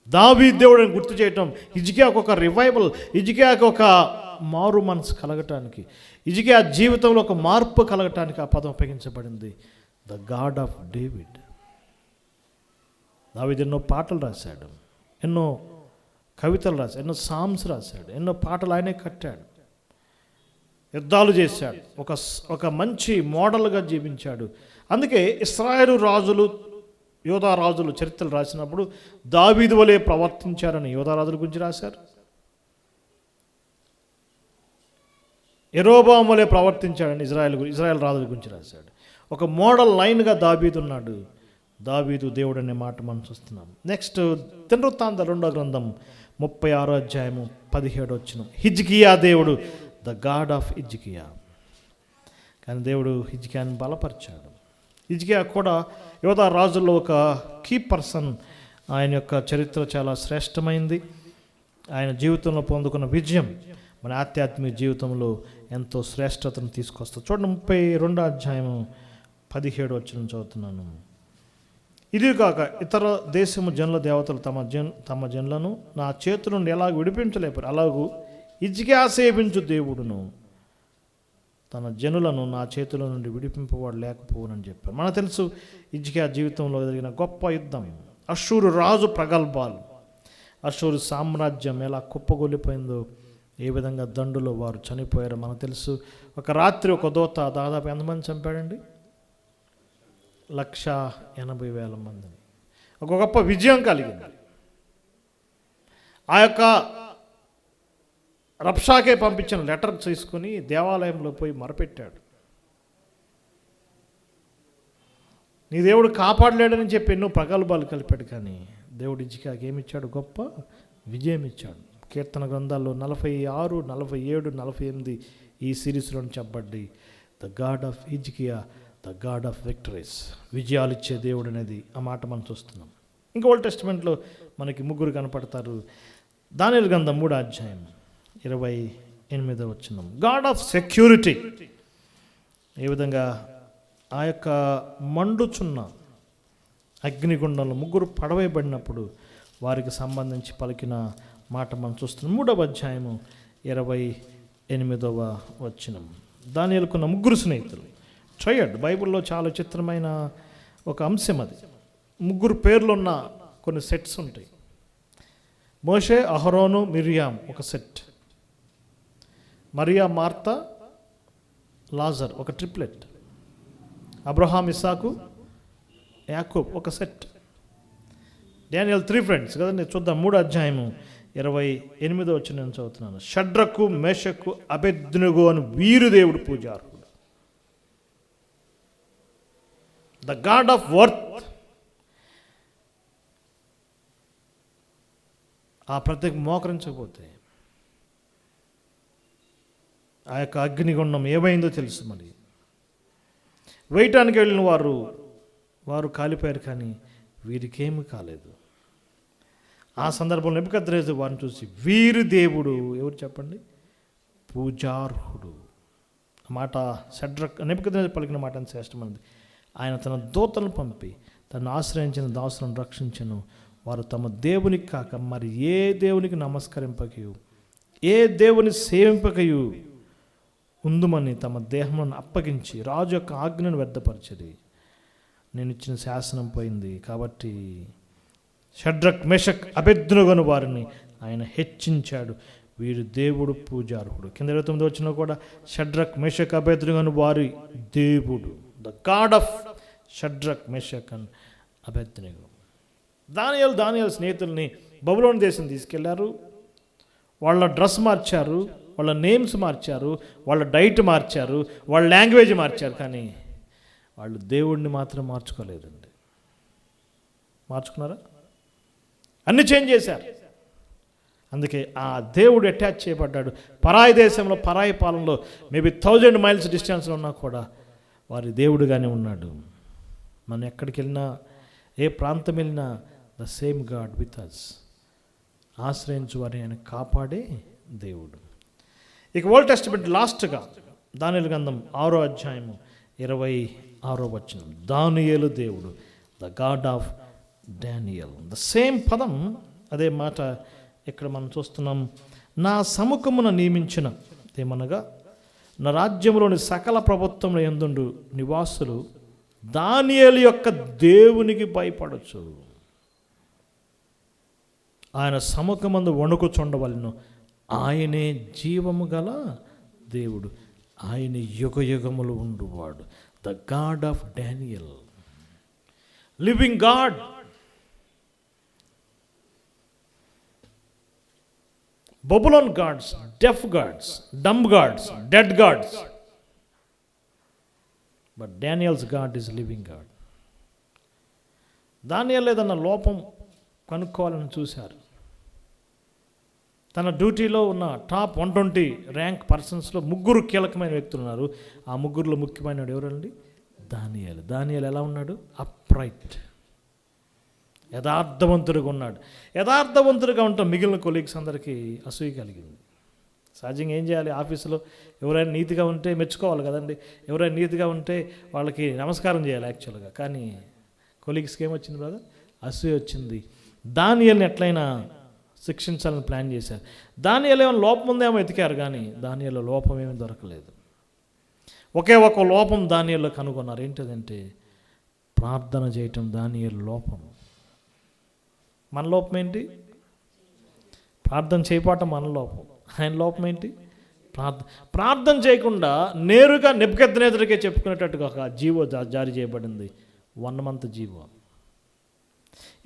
దావీదు దేవుడిని గుర్తు చేయటం, హిజ్కియాకు ఒక రివైవల్, హిజ్కియాకు ఒక మారు మనసు కలగటానికి, హిజ్కియా జీవితంలో ఒక మార్పు కలగటానికి ఆ పదం ఉపయోగించబడింది, ద గాడ్ ఆఫ్ డేవిడ్. దావీదు ఎన్నో పాటలు రాశాడు, ఎన్నో కవితలు రాశాడు, ఎన్నో సాంగ్స్ రాశాడు, ఎన్నో పాటలు ఆయనే కట్టాడు, యుద్ధాలు చేశాడు, ఒక మంచి మోడల్గా జీవించాడు. అందుకే ఇశ్రాయేలు రాజులు, యోధా రాజులు చరిత్రలు రాసినప్పుడు దావీదు వలె ప్రవర్తించారని యోధా రాజుల గురించి రాశారు. యెరోబాము వలె ప్రవర్తించాడని ఇజ్రాయెల్ రాజుల గురించి రాశాడు. ఒక మోడల్ లైన్గా దావీదు ఉన్నాడు. దావీదు దేవుడు అనే మాట మనం చూస్తున్నాం. నెక్స్ట్ దినవృత్తాంతాల 2వ గ్రంథం 36వ అధ్యాయము 17వ వచనం. హిజ్కియా దేవుడు ద గాడ్ ఆఫ్ హిజ్కియా. కానీ దేవుడు హిజ్కియాని బలపరిచాడు. హిజ్కియా కూడా యోధా రాజుల్లో ఒక కీ పర్సన్. ఆయన యొక్క చరిత్ర చాలా శ్రేష్టమైంది. ఆయన జీవితంలో పొందుకున్న విజయం మన ఆధ్యాత్మిక జీవితంలో ఎంతో శ్రేష్టతను తీసుకొస్తుంది. చూడండి 32వ అధ్యాయము 17వ వచనం చదువుతున్నాను. ఇది కాక ఇతర దేశము జనుల దేవతలు తమ జనులను నా చేతుల నుండి ఎలాగ విడిపించలేపారు, అలాగూ హిజ్కియా సేవించు దేవుడును తన జనులను నా చేతుల నుండి విడిపింపవాడు లేకపోవునని చెప్పారు. మనకు తెలుసు హిజ్కియా జీవితంలో జరిగిన గొప్ప యుద్ధం, అష్షూరు రాజు ప్రగల్భాలు, అష్షూరు సామ్రాజ్యం ఎలా కుప్పగొల్లిపోయిందో, ఏ విధంగా దండులో వారు చనిపోయారో మనకు తెలుసు. ఒక రాత్రి ఒక దూత దాదాపు ఎంతమంది చంపాడండి? 180,000 మందిని. ఒక గొప్ప విజయం కలిగింది. ఆ యొక్క రబ్షాకే పంపించిన లెటర్ తీసుకుని దేవాలయంలో పోయి మొరపెట్టాడు. నీ దేవుడు కాపాడలేడని చెప్పి ఎన్నో ప్రగల్భాలు కలిపాడు. కానీ దేవుడు హిజ్కియాకి ఏమిచ్చాడు? గొప్ప విజయం ఇచ్చాడు. కీర్తన గ్రంథాల్లో 46, 47, 48 ఈ సిరీస్లో చెప్పబడ్డాయి. ద గాడ్ ఆఫ్ హిజ్కియా, ద గాడ్ ఆఫ్ విక్టరీస్. విజయాలు ఇచ్చే దేవుడు అనేది ఆ మాట మనం చూస్తున్నాం. ఇంకా ఓల్డ్ టెస్టిమెంట్లో మనకి ముగ్గురు కనపడతారు. దానియేలు గ్రంథం 3వ అధ్యాయం 28వ వచనం. God of security. ఏ విధంగా ఆ యొక్క మండుచున్న అగ్నిగుండంలో ముగ్గురు పడవేయబడినప్పుడు వారికి సంబంధించి పలికిన మాట మనం చూస్తున్నాం. 3వ అధ్యాయము 28వ వచనం. దానియేలుకున్న ముగ్గురు స్నేహితులు ట్రయడ్. బైబిల్లో చాలా చిత్రమైన ఒక అంశం అది. ముగ్గురు పేర్లున్న కొన్ని సెట్స్ ఉంటాయి. మోషే, అహరోను, మిరియాం ఒక సెట్, మరియా, మార్తా, లాజర్ ఒక ట్రిప్లెట్, అబ్రహాం, ఇస్సాకు, యాకోబ్ ఒక సెట్. డానియేల్ 3 ఫ్రెండ్స్ కదండి. చూద్దాం 3వ అధ్యాయము 28వ వచనం నేను చదువుతున్నాను. షడ్రకు, మేషకు, అబేద్నెగో అని వీరు దేవుడు పూజార్హుడు. The God of worth. ఆ ప్రత్యేక మోకరించకపోతే ఆ యొక్క అగ్నిగుండం ఏమైందో తెలుసు. మరి వేయటానికి వెళ్ళిన వారు కాలిపోయారు, కానీ వీరికేమీ కాలేదు. ఆ సందర్భంలో నెబుకద్నెజరు వారిని చూసి వీరు దేవుడు ఎవరు చెప్పండి? పూజార్హుడు. మాట నెబుకద్నెజరు పలికిన మాట అని శ్రేష్టమైనది. ఆయన తన దూతలను పంపి తను ఆశ్రయించిన దాసులను రక్షించను. వారు తమ దేవునికి కాక మరి ఏ దేవునికి నమస్కరింపకయు ఏ దేవుని సేవింపకయు ఉందుమని తమ దేహములను అప్పగించి రాజు యొక్క ఆజ్ఞను వ్యర్థపరిచేది. నేను ఇచ్చిన శాసనం పోయింది కాబట్టి షడ్రక్, మెషక్, అబేద్నెగోను వారిని ఆయన హెచ్చించాడు. వీరు దేవుడు పూజార్హుడు. కింద 29 వచ్చినా కూడా షడ్రక్ మెషక్ అబేద్నెగోను వారి దేవుడు, the God of Shadrach Meshach and Abednego. దానియేలు స్నేహితుల్ని బబులోను దేశం తీసుకెళ్లారు. వాళ్ళ డ్రెస్ మార్చారు, వాళ్ళ నేమ్స్ మార్చారు, వాళ్ళ డైట్ మార్చారు, వాళ్ళ లాంగ్వేజ్ మార్చారు, కానీ వాళ్ళు దేవుడిని మాత్రం మార్చుకోలేదండి. మార్చుకున్నారా? అన్ని చేంజ్ చేశారు. అందుకే ఆ దేవుడు అటాచ్ చేయబడ్డాడు. పరాయి దేశంలో, పరాయి పాలనలో, మేబీ 1000 మైల్స్ డిస్టెన్స్లో ఉన్నా కూడా వారి దేవుడుగానే ఉన్నాడు. మనం ఎక్కడికి వెళ్ళినా, ఏ ప్రాంతం వెళ్ళినా, the same God with us. ఆశ్రయించు వారిని ఆయన కాపాడే దేవుడు. ఇక ఓల్డ్ టెస్టమెంట్ లాస్ట్గా దానియేలు గ్రంథం 6వ అధ్యాయము 26వ వచనం. దానియేలు దేవుడు, the God of Daniel. The same పదం, అదే మాట ఇక్కడ మనం చూస్తున్నాం. నా సముఖమున నియమించిన ఏమనగా నా రాజ్యంలోని సకల ప్రభుత్వంలో యందుండు నివాసులు దానియేలు యొక్క దేవునికి భయపడచ్చు. ఆయన సముఖమందు వణుకుచుండవలెను. ఆయనే జీవము గల దేవుడు, ఆయన యుగయుగములు ఉండువాడు. The God of Daniel, living God. Babylon gods, deaf gods, dumb gods, dead gods. But Daniel's God is living God. దానియేలు ఏదన్నా లోపం కనుక్కోవాలని చూశారు. తన డ్యూటీలో ఉన్న టాప్ 120 ర్యాంక్ పర్సన్స్లో 3 కీలకమైన వ్యక్తులు ఉన్నారు. ఆ 3లో ముఖ్యమైన ఎవరండి? దానియేలు. దానియేలు ఎలా ఉన్నాడు? అప్రైట్, యథార్థవంతుడిగా ఉన్నాడు. యథార్థవంతుడిగా ఉంటాం మిగిలిన కొలీగ్స్ అందరికీ అసూయ కలిగింది. సహజంగా ఏం చేయాలి? ఆఫీసులో ఎవరైనా నీతిగా ఉంటే మెచ్చుకోవాలి కదండి. ఎవరైనా నీతిగా ఉంటే వాళ్ళకి నమస్కారం చేయాలి యాక్చువల్గా. కానీ కొలీగ్స్కి ఏమొచ్చింది బ్రదర్? అసూయ వచ్చింది. దానియేలుని ఎట్లయినా శిక్షించాలని ప్లాన్ చేశారు. దానియేలు ఏమైనా లోపం ఉందేమో ఎతికారు, కానీ దానియేలు లోపం ఏమీ దొరకలేదు. ఒకే ఒక లోపం దానియేలులో కనుగొన్నారు. ఏంటంటే ప్రార్థన చేయటం దానియేలు లోపం. మన లోపం ఏంటి? ప్రార్థన చేయపాటం మన లోపం. ఆయన లోపం ఏంటి? ప్రార్థన చేయకుండా నేరుగా నెబుకద్నెజరుకే చెప్పుకునేటట్టుగా ఒక జీవో జారీ చేయబడింది. 1 month జీవో.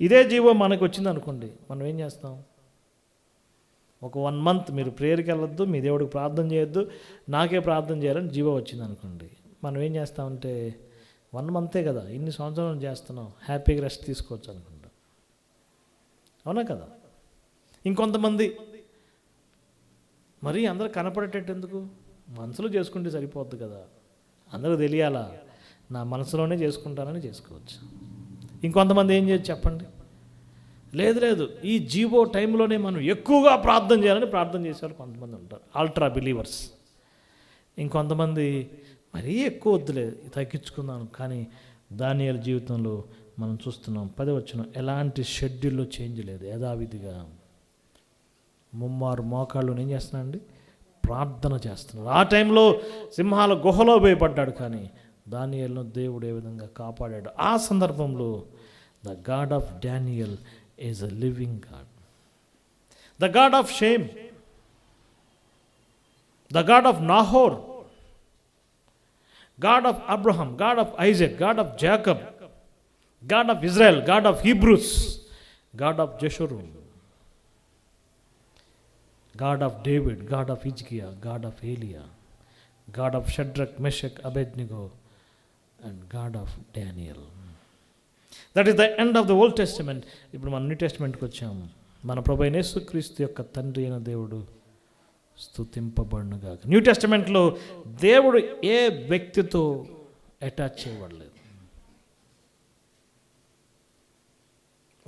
ఇదే జీవో మనకు వచ్చింది అనుకోండి, మనం ఏం చేస్తాం? ఒక 1 month మీరు ప్రేయర్కి వెళ్ళొద్దు, మీ దేవుడికి ప్రార్థన చేయొద్దు, నాకే ప్రార్థన చేయాలని జీవో వచ్చింది అనుకోండి, మనం ఏం చేస్తామంటే 1 month కదా, ఇన్ని సంవత్సరాలు చేస్తున్నాం, హ్యాపీగా రెస్ట్ తీసుకోవచ్చు అనుకుంటాం. అవునా కదా? ఇంకొంతమంది మరి అందరూ కనపడేటట్టు ఎందుకు? మనసులో చేసుకుంటే సరిపోద్ది కదా, అందరూ తెలియాలా, నా మనసులోనే చేసుకుంటానని చేసుకోవచ్చు. ఇంకొంతమంది ఏం చేయొచ్చు చెప్పండి? లేదు ఈ జీవో టైంలోనే మనం ఎక్కువగా ప్రార్థన చేయాలని ప్రార్థన చేసేవాళ్ళు కొంతమంది ఉంటారు, అల్ట్రా బిలీవర్స్. ఇంకొంతమంది మరీ ఎక్కువ వద్దులే, తగ్గించుకుందాం. కానీ దానియేలు జీవితంలో మనం చూస్తున్నాం 10వ వచనం, ఎలాంటి షెడ్యూల్లో చేంజ్ లేదు, యథావిధిగా ముమ్మారు మోకాళ్ళు ఏం చేస్తున్నానండి? ప్రార్థన చేస్తున్నారు. ఆ టైంలో సింహాల గుహలో భయపడ్డాడు, కానీ దానియేలును దేవుడు ఏ విధంగా కాపాడాడు. ఆ సందర్భంలో the God of Daniel is a living God, the God of Shem, the God of Nahor, God of Abraham, God of Isaac, God of Jacob, God of Israel, God of Hebrews, God of Jeshurun, God of David, God of Hizkiah, God of Eliah, God of Shadrach, Meshach, Abednego, and God of Daniel. That is the end of the Old Testament. ఇప్పుడు మనం new టెస్ట్మెంట్కి వచ్చాము. మన ప్రభువైన యేసుక్రీస్తు యొక్క తండ్రి అయిన దేవుడు స్తుతింపబడునుగాక. న్యూ టెస్ట్మెంట్లో దేవుడు ఏ వ్యక్తితో అటాచ్ చేయబడలేదు,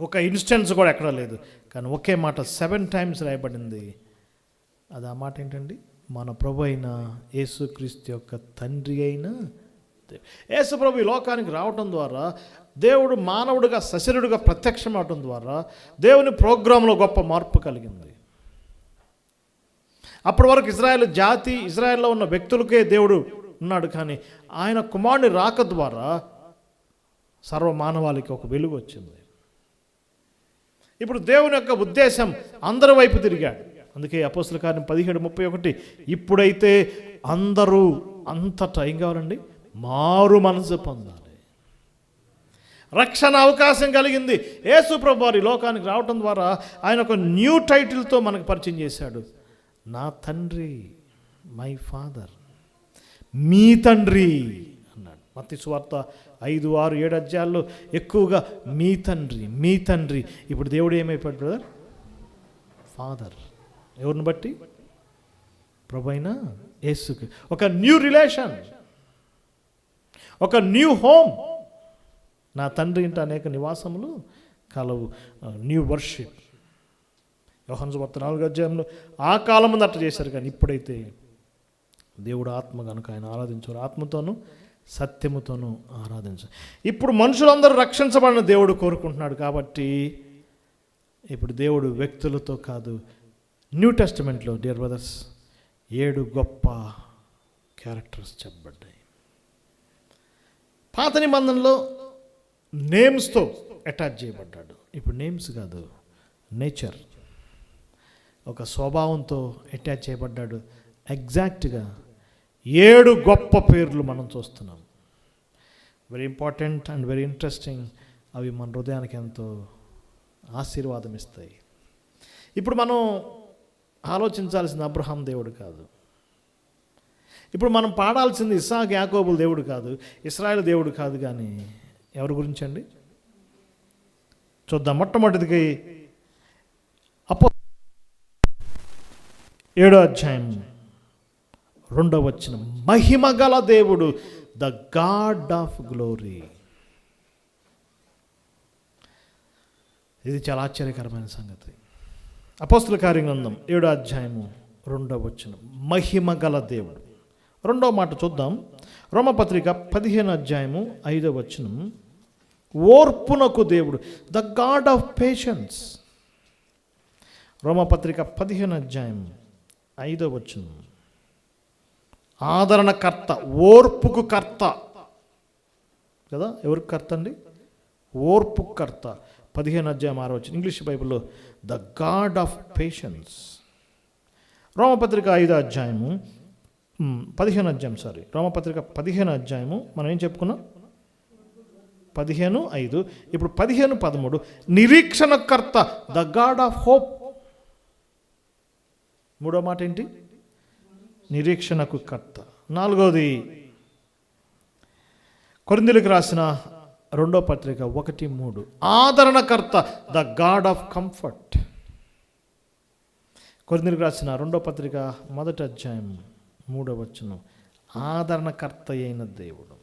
ఒక ఇన్స్టెన్స్ కూడా ఎక్కడా లేదు. కానీ ఒకే మాట 7 times రాయబడింది. అది ఆ మాట ఏంటండి? మన ప్రభు అయిన యేసుక్రీస్తు యొక్క తండ్రి అయిన యేసు ప్రభు ఈ లోకానికి రావటం ద్వారా, దేవుడు మానవుడిగా సశరీరుడిగా ప్రత్యక్షం అవటం ద్వారా దేవుని ప్రోగ్రాంలో గొప్ప మార్పు కలిగింది. అప్పటి వరకు ఇజ్రాయెల్లో ఉన్న వ్యక్తులకే దేవుడు ఉన్నాడు, కానీ ఆయన కుమారుని రాక ద్వారా సర్వమానవాళికి ఒక వెలుగు వచ్చింది. ఇప్పుడు దేవుని యొక్క ఉద్దేశం అందరి వైపు తిరిగాడు. అందుకే అపోస్తల కార్యం 17:31 ఇప్పుడైతే అందరూ అంతటా ఏం కావాలండి? మారు మనసు పొందాలి. రక్షణ అవకాశం కలిగింది. యేసు ప్రభువు వారు ఈ లోకానికి రావటం ద్వారా ఆయన ఒక న్యూ టైటిల్తో మనకు పరిచయం చేశాడు. నా తండ్రి, మై ఫాదర్, మీ తండ్రి అన్నాడు. మత్తయి సువార్త 5, 6, 7 అధ్యాయాల్లో ఎక్కువగా మీ తండ్రి, మీ తండ్రి. ఇప్పుడు దేవుడు ఏమైపోయాడు బ్రదర్? ఫాదర్. ఎవరిని బట్టి? ప్రభు అయిన యేసుకి. ఒక న్యూ రిలేషన్, ఒక న్యూ హోమ్. నా తండ్రి ఇంట అనేక నివాసములు కలవు. New worship. యోహాను సువార్త 4వ అధ్యాయంలో ఆ కాలం ముందు అట్లా చేశారు, కానీ ఇప్పుడైతే దేవుడు ఆత్మ కనుక ఆయన ఆరాధించారు. ఆత్మతోనూ సత్యముతోనూ ఆరాధించారు. ఇప్పుడు మనుషులందరూ రక్షించబడిన దేవుడు కోరుకుంటున్నాడు. కాబట్టి ఇప్పుడు దేవుడు వ్యక్తులతో కాదు, న్యూ టెస్టమెంట్లో డియర్ బ్రదర్స్ 7 గొప్ప క్యారెక్టర్స్ చెప్పబడ్డాయి. పాత నిబంధనలో నేమ్స్తో అటాచ్ చేయబడ్డాడు. ఇప్పుడు నేమ్స్ కాదు, నేచర్, ఒక స్వభావంతో అటాచ్ చేయబడ్డాడు. ఎగ్జాక్ట్గా 7 గొప్ప పేర్లు మనం చూస్తున్నాం. Very important and very interesting. అవి మన హృదయానికి ఎంతో ఆశీర్వాదం ఇస్తాయి. ఇప్పుడు మనం ఆలోచించాల్సింది అబ్రహాం దేవుడు కాదు. ఇప్పుడు మనం పాడాల్సింది ఇస్సాకు యాకోబుల దేవుడు కాదు, ఇశ్రాయేలు దేవుడు కాదు. కానీ ఎవరి గురించి అండి? చూద్దాం. మొట్టమొదటిది 7వ అధ్యాయం 2వ వచనం. మహిమగల దేవుడు, ద గాడ్ ఆఫ్ గ్లోరీ. ఇది చాలా ఆశ్చర్యకరమైన సంగతి. అపోస్తల కార్యగ్రంథం 7వ అధ్యాయము 2వ వచనం. మహిమగల దేవుడు. 2వ మాట చూద్దాం. రోమపత్రిక 15వ అధ్యాయము 5వ వచనం. ఓర్పునకు దేవుడు, ద గాడ్ ఆఫ్ పేషెన్స్. రోమపత్రిక 15వ అధ్యాయం 5వ వచనం. ఆదరణకర్త, ఓర్పుకు కర్త కదా. ఎవరికి కర్త అండి? ఓర్పుకు కర్త. 15వ అధ్యాయం 6వ వచనం. ఇంగ్లీష్ బైబిల్లో ద గాడ్ ఆఫ్ పేషెన్స్. రోమపత్రిక 5వ అధ్యాయము 15వ అధ్యాయం రోమపత్రిక 15వ అధ్యాయము మనం ఏం చెప్పుకున్నాం? 15:5. ఇప్పుడు 15:13. నిరీక్షణకర్త, ద గాడ్ ఆఫ్ హోప్. 3వ మాట ఏంటి? నిరీక్షణకు కర్త. 4వది కొరింథీయులకు రాసిన 2వ పత్రిక 1:3. ఆదరణకర్త, ద గాడ్ ఆఫ్ కంఫర్ట్. కొరింథీయులకు రాసిన 2వ పత్రిక 1వ అధ్యాయం 3వ వచనం. ఆదరణకర్త అయిన దేవుడు.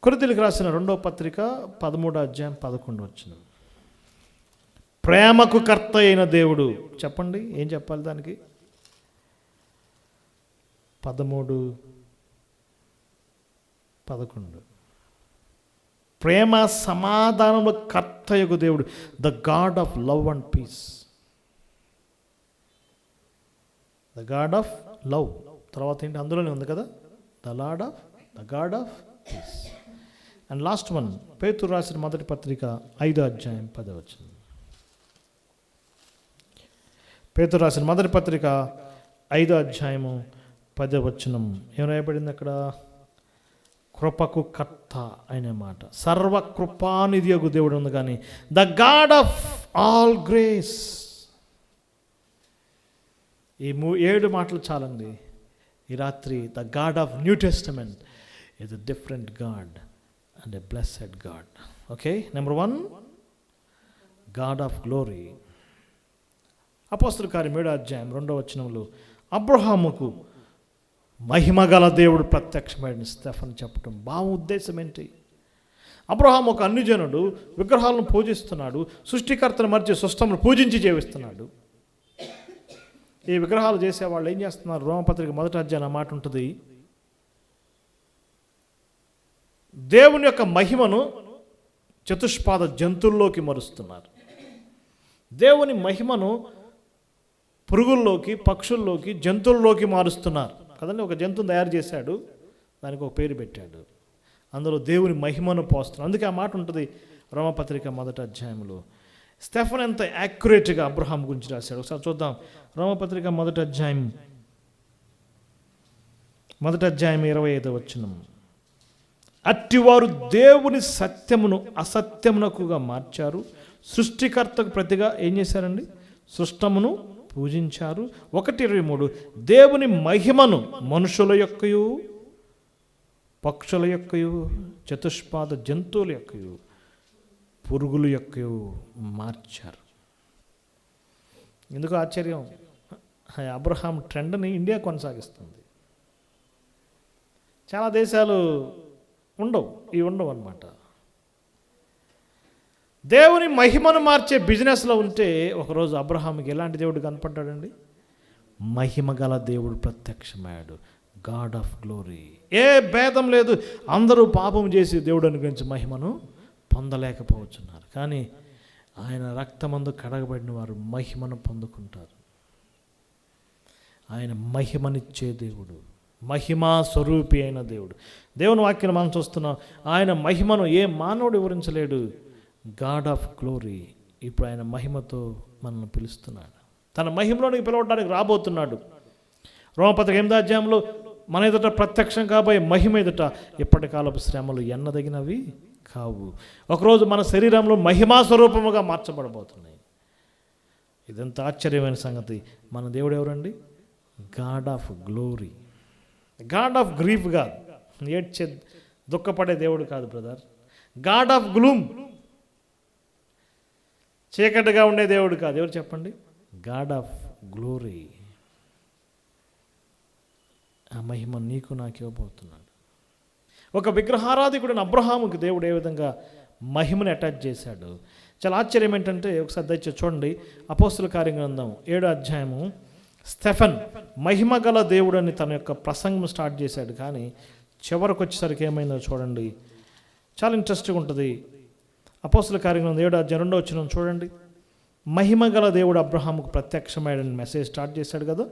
కొరింథీయులకు రాసిన 2వ పత్రిక 13వ అధ్యాయం 11వ వచనం. ప్రేమకు కర్త అయిన దేవుడు. చెప్పండి, ఏం చెప్పాలి దానికి? 13:11. ప్రేమ సమాధానంలో కర్తయగు దేవుడు, the God of love and peace. The God of love. తర్వాత ఏంటి? అందులోనే ఉంది కదా, the God of peace. And last one, పేతురు రాసిన మొదటి పత్రిక 5వ అధ్యాయం 10వ వచనం. పేతురు రాసిన మొదటి పత్రిక 5వ అధ్యాయము 10వ వచనం. ఏం రాయబడింది అక్కడ? కృపకు కర్త అనే మాట. సర్వకృపానిధియగు దేవుడు ఉంది, కానీ the God of all grace. ఈ 7 మాటలు చాలండి. ఈ రాత్రి the God of new testament is a different God and a blessed God. Okay, number 1, God of glory. అపోస్తల కార్యం 7వ అధ్యాయం 2వ వచనంలో అబ్రహాముకు మహిమగల దేవుడు ప్రత్యక్షమైన స్టెఫన్ చెప్పడం ఉద్దేశం ఏంటి? అబ్రహాము ఒక అన్యజనుడు, విగ్రహాలను పూజిస్తున్నాడు, సృష్టికర్తను మరిచి సృష్టమును పూజించి జీవిస్తున్నాడు. ఈ విగ్రహాలు చేసేవాళ్ళు ఏం చేస్తున్నారు? రోమపత్రిక 1వ అధ్యాయం ఆ మాట ఉంటుంది. దేవుని యొక్క మహిమను చతుష్పాద జంతువుల్లోకి మరుస్తున్నారు. దేవుని మహిమను పురుగుల్లోకి, పక్షుల్లోకి, జంతువుల్లోకి మారుస్తున్నారు కదండి. ఒక జంతువుని తయారు చేశాడు, దానికి ఒక పేరు పెట్టాడు, అందులో దేవుని మహిమను పోస్తున్నారు. అందుకే ఆ మాట ఉంటుంది రోమపత్రిక 1వ అధ్యాయంలో, స్టెఫన్ ఎంత యాక్యురేట్గా అబ్రహాం గురించి రాశాడు ఒకసారి చూద్దాం. రోమపత్రిక మొదటి అధ్యాయం 25వ వచనం. అట్టివారు దేవుని సత్యమును అసత్యమునకుగా మార్చారు, సృష్టికర్తకు ప్రతిగా ఏం చేశారండి? సృష్టమును పూజించారు. 1:23 దేవుని మహిమను మనుషుల యొక్కయు పక్షుల యొక్కయు చతుష్పాద జంతువుల యొక్కయు పురుగుల యొక్కయు మార్చారు. ఎందుకు ఆశ్చర్యం? అబ్రహాం ట్రెండ్ని ఇండియా కొనసాగిస్తుంది. చాలా దేశాలు ఉండవు అన్నమాట. దేవుని మహిమను మార్చే బిజినెస్లో ఉంటే ఒకరోజు అబ్రహాంకి ఎలాంటి దేవుడు కనపడ్డాడండి? మహిమ గల దేవుడు ప్రత్యక్షమయ్యాడు. God of glory. ఏ భేదం లేదు, అందరూ పాపం చేసి దేవుడిని గురించి మహిమను పొందలేకపోతున్నారు. కానీ ఆయన రక్తమందు కడగబడిన వారు మహిమను పొందుకుంటారు. ఆయన మహిమనిచ్చే దేవుడు, మహిమా స్వరూపి అయిన దేవుడు. దేవుని వాక్యం మనం చూస్తున్నాం. ఆయన మహిమను ఏ మానవుడు వివరించలేడు. గాడ్ ఆఫ్ గ్లోరీ ఇప్పుడు ఆయన మహిమతో మనల్ని పిలుస్తున్నాడు. తన మహిమలోనికి పిలవడానికి రాబోతున్నాడు. రోమపత్రిక 8వ అధ్యాయంలో మన ఎదుట ప్రత్యక్షం కాబోయే మహిమ ఎదుట ఎప్పటికాలపు శ్రమలు ఎన్నదగినవి కావు. ఒకరోజు మన శరీరంలో మహిమా స్వరూపముగా మార్చబడబోతున్నాయి. ఇదంత ఆశ్చర్యమైన సంగతి. మన దేవుడు ఎవరండి? God of glory. God of grief కాదు, ఏడ్చే దుఃఖపడే దేవుడు కాదు బ్రదర్. గాడ్ ఆఫ్ గ్లూమ్, చీకటిగా ఉండే దేవుడు కాదు. ఎవరు చెప్పండి? God of glory. ఆ మహిమ నీకు నాకు ఇవ్వబోతున్నాడు. ఒక విగ్రహారాధికుడిని అబ్రహాముకి దేవుడు ఏ విధంగా మహిమని అటాచ్ చేశాడు. చాలా ఆశ్చర్యం ఏంటంటే, ఒకసారి దయచేసి చూడండి. అపోస్తుల కార్యగ్రంథం 7వ అధ్యాయము. స్టెఫన్ మహిమ గల దేవుడు అని తన యొక్క ప్రసంగం స్టార్ట్ చేశాడు. కానీ చివరికి వచ్చేసరికి ఏమైందో చూడండి, చాలా ఇంట్రెస్టింగ్ ఉంటుంది. అపోస్తుల కార్యగ్రంథం 7వ అధ్యాయం 2వ వచనం చూడండి. మహిమ గల దేవుడు అబ్రహాముకు ప్రత్యక్షమయ్యాడని మెసేజ్ స్టార్ట్ చేశాడు కదా.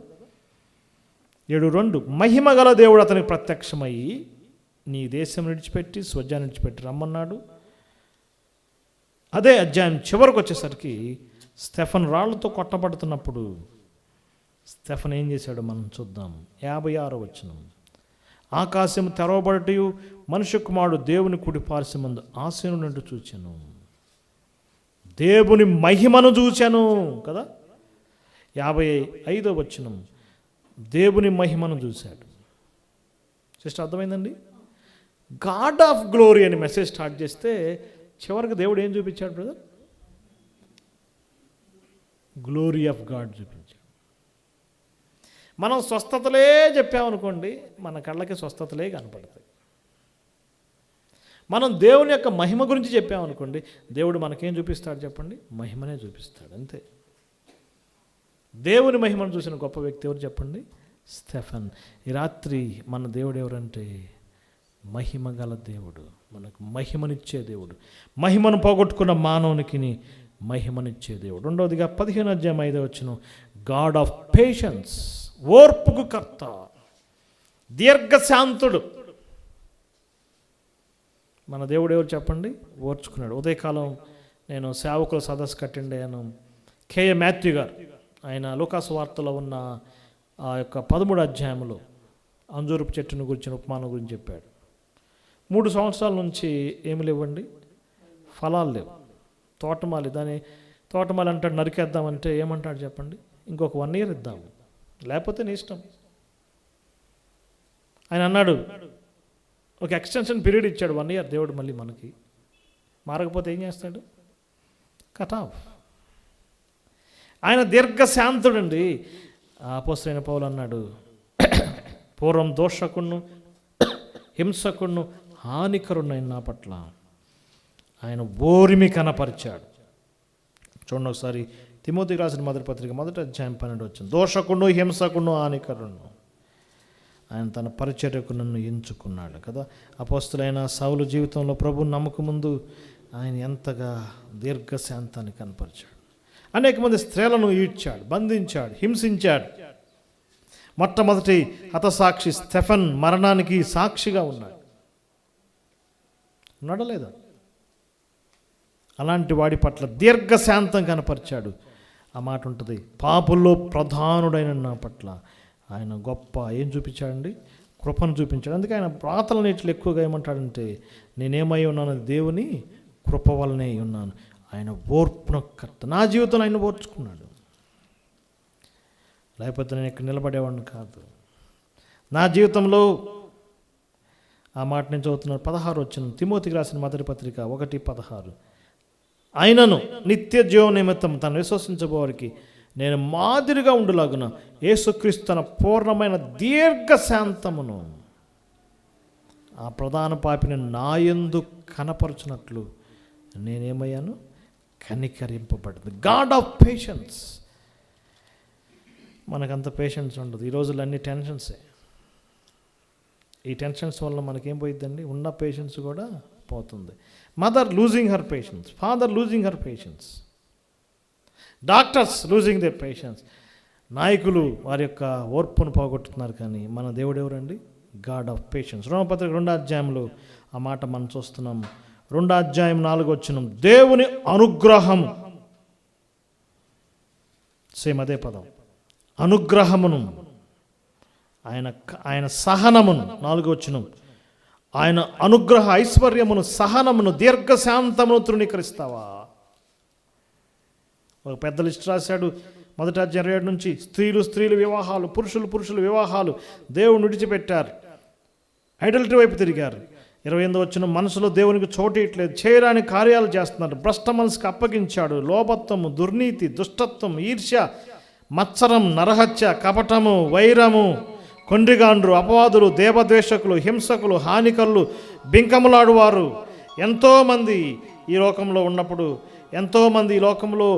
7:2 మహిమ గల దేవుడు అతనికి ప్రత్యక్షమయ్యి నీ దేశం విడిచిపెట్టి స్వజాన్ని విడిచిపెట్టి రమ్మన్నాడు. అదే అధ్యాయం చివరికి వచ్చేసరికి స్టెఫన్ రాళ్లతో కొట్టబడుతున్నప్పుడు స్టెఫన్ ఏం చేశాడో మనం చూద్దాం. 56వ వచనం. ఆకాశం తెరవబడటయు మనుష్య కుమారుడు దేవుని కుడి పార్శ్వమందు ఆసీనుడు చూచాను. దేవుని మహిమను చూచాను కదా. 55వ వచనం. దేవుని మహిమను చూశాడు. జస్ట్ అర్థమైందండి? గాడ్ ఆఫ్ గ్లోరీ అని మెసేజ్ స్టార్ట్ చేస్తే చివరికి దేవుడు ఏం చూపించాడు బ్రదర్? గ్లోరీ ఆఫ్ గాడ్ చూపించాడు. మనం స్వస్థతలే చెప్పామనుకోండి, మన కళ్ళకి స్వస్థతలే కనపడతాయి. మనం దేవుని యొక్క మహిమ గురించి చెప్పామనుకోండి, దేవుడు మనకేం చూపిస్తాడు చెప్పండి? మహిమనే చూపిస్తాడు. అంతే. దేవుని మహిమను చూసిన గొప్ప వ్యక్తి ఎవరు చెప్పండి? స్టెఫన్. ఈ రాత్రి మన దేవుడు ఎవరంటే మహిమ గల దేవుడు, మనకు మహిమనిచ్చే దేవుడు, మహిమను పోగొట్టుకున్న మానవునికి మహిమనిచ్చే దేవుడు. రెండవదిగా 15వ అధ్యాయం 5వ వచనం. గాడ్ ఆఫ్ పేషెన్స్, ఓర్పుకు కర్త, దీర్ఘశాంతుడు. మన దేవుడు ఎవరు చెప్పండి? ఓర్చుకున్నాడు. ఉదయకాలం నేను సేవకుల సదస్సు కట్టిండాను. కేఏ మాథ్యూ గారు, ఆయన లూకాసు వార్తలో ఉన్న ఆ యొక్క 13వ అధ్యాయంలో అంజూరపు చెట్టును గురించిన ఉపమానం గురించి చెప్పాడు. 3 సంవత్సరాల నుంచి ఏమి లేవండి, ఫలాలు లేవు. తోటమాలి అంటాడు నరికేద్దామంటే ఏమంటాడు చెప్పండి? ఇంకొక 1 year ఇద్దాము, లేకపోతే నీ ఇష్టం. ఆయన అన్నాడు, ఒక ఎక్స్టెన్షన్ పీరియడ్ ఇచ్చాడు 1 year దేవుడు. మళ్ళీ మనకి మారకపోతే ఏం చేస్తాడు? Cut off. ఆయన దీర్ఘశాంతుడండి. అపోస్తలుడైన పౌలు అన్నాడు, పూర్వం దోషకును హింసకును హానికరుడైన నా పట్ల ఆయన ఓరిమి కనపరిచాడు. చూడండి ఒకసారి తిమోతికి రాసిన మొదటి పత్రిక 1వ అధ్యాయం 12వ వచనం. దోషకును హింసకును హానికరును ఆయన తన పరిచర్యకు నన్ను ఎంచుకున్నాడు కదా. అపోస్తలుడైన సౌలు జీవితంలో ప్రభువుని నమ్మకముందు ఆయన ఎంతగా దీర్ఘశాంతాన్ని కనపరిచాడు. అనేక మంది స్త్రీలను ఈడ్చాడు, బంధించాడు, హింసించాడు. మొట్టమొదటి హతసాక్షి స్టెఫన్ మరణానికి సాక్షిగా ఉన్నాడు. ఉన్నాడా లేదా? అలాంటి వాడి పట్ల దీర్ఘశాంతం కనపరిచాడు. ఆ మాట ఉంటుంది, పాపుల్లో ప్రధానుడైన నా పట్ల ఆయన గొప్ప ఏం చూపించాడండి? కృపను చూపించాడు. అందుకే ఆయన ప్రార్థనల నీటిలో ఎక్కువగా ఏమంటాడంటే, నేనేమై ఉన్నాను? దేవుని కృప వలనే ఉన్నాను. ఆయన ఓర్పును కర్త. నా జీవితంలో ఆయన ఓర్చుకున్నాడు, లేకపోతే నేను ఇక్కడ నిలబడేవాడిని కాదు. నా జీవితంలో ఆ మాట నేను చదువుతున్నాను. 16 వచ్చిన తిమోతికి రాసిన మొదటి పత్రిక 1:16. ఆయనను నిత్య జీవం నిమిత్తం తను విశ్వసించబోవారికి నేను మాదిరిగా ఉండులాగున యేసుక్రీస్తు తన పూర్ణమైన దీర్ఘశాంతమును ఆ ప్రధాన పాపిని నాయందు కనపరచునట్లు నేనేమయ్యాను? కనికరింపబడింది. God of patience. మనకంత పేషెన్స్ ఉండదు. ఈ రోజుల్లో అన్ని టెన్షన్సే. ఈ టెన్షన్స్ వల్ల మనకేం పోయిద్దండి? ఉన్న పేషెన్స్ కూడా పోతుంది. Mother losing her patience, father losing her patience, doctors losing they patience. నాయకులు వారి యొక్క ఓర్పును పోగొట్టుతున్నారు. కానీ మన దేవుడు ఎవరండి? God of patience. రోమపత్రిక 2వ అధ్యాయంలో ఆ మాట మనం చూస్తున్నాం. 2వ అధ్యాయం 4వ వచనం, దేవుని అనుగ్రహం, సేమ్ అదే పదం, అనుగ్రహమును, ఆయన సహనమును, 4వ వచనం, ఆయన అనుగ్రహ ఐశ్వర్యమును, సహనమును, దీర్ఘశాంతమును తృణీకరిస్తావా? ఒక పెద్ద లిస్ట్ రాశాడు 1వ అధ్యాయం 27 నుంచి. స్త్రీలు వివాహాలు, పురుషులు వివాహాలు దేవుని విడిచిపెట్టారు, ఐడల్టరీ వైపు తిరిగారు. 28వ వచనం, మనసులో దేవునికి చోటు ఇట్లేదు, చేయరాని కార్యాలు చేస్తున్నారు, భ్రష్ట మనసుకు అప్పగించాడు, లోభత్వము, దుర్నీతి, దుష్టత్వం, ఈర్ష్య, మత్సరం, నరహత్య, కపటము, వైరము, కొండ్రిగాండ్రు, అపవాదులు, దేవద్వేషకులు, హింసకులు, హానికరులు, బింకములాడువారు. ఎంతోమంది ఈ లోకంలో ఉన్నప్పుడు, ఎంతోమంది ఈ లోకంలో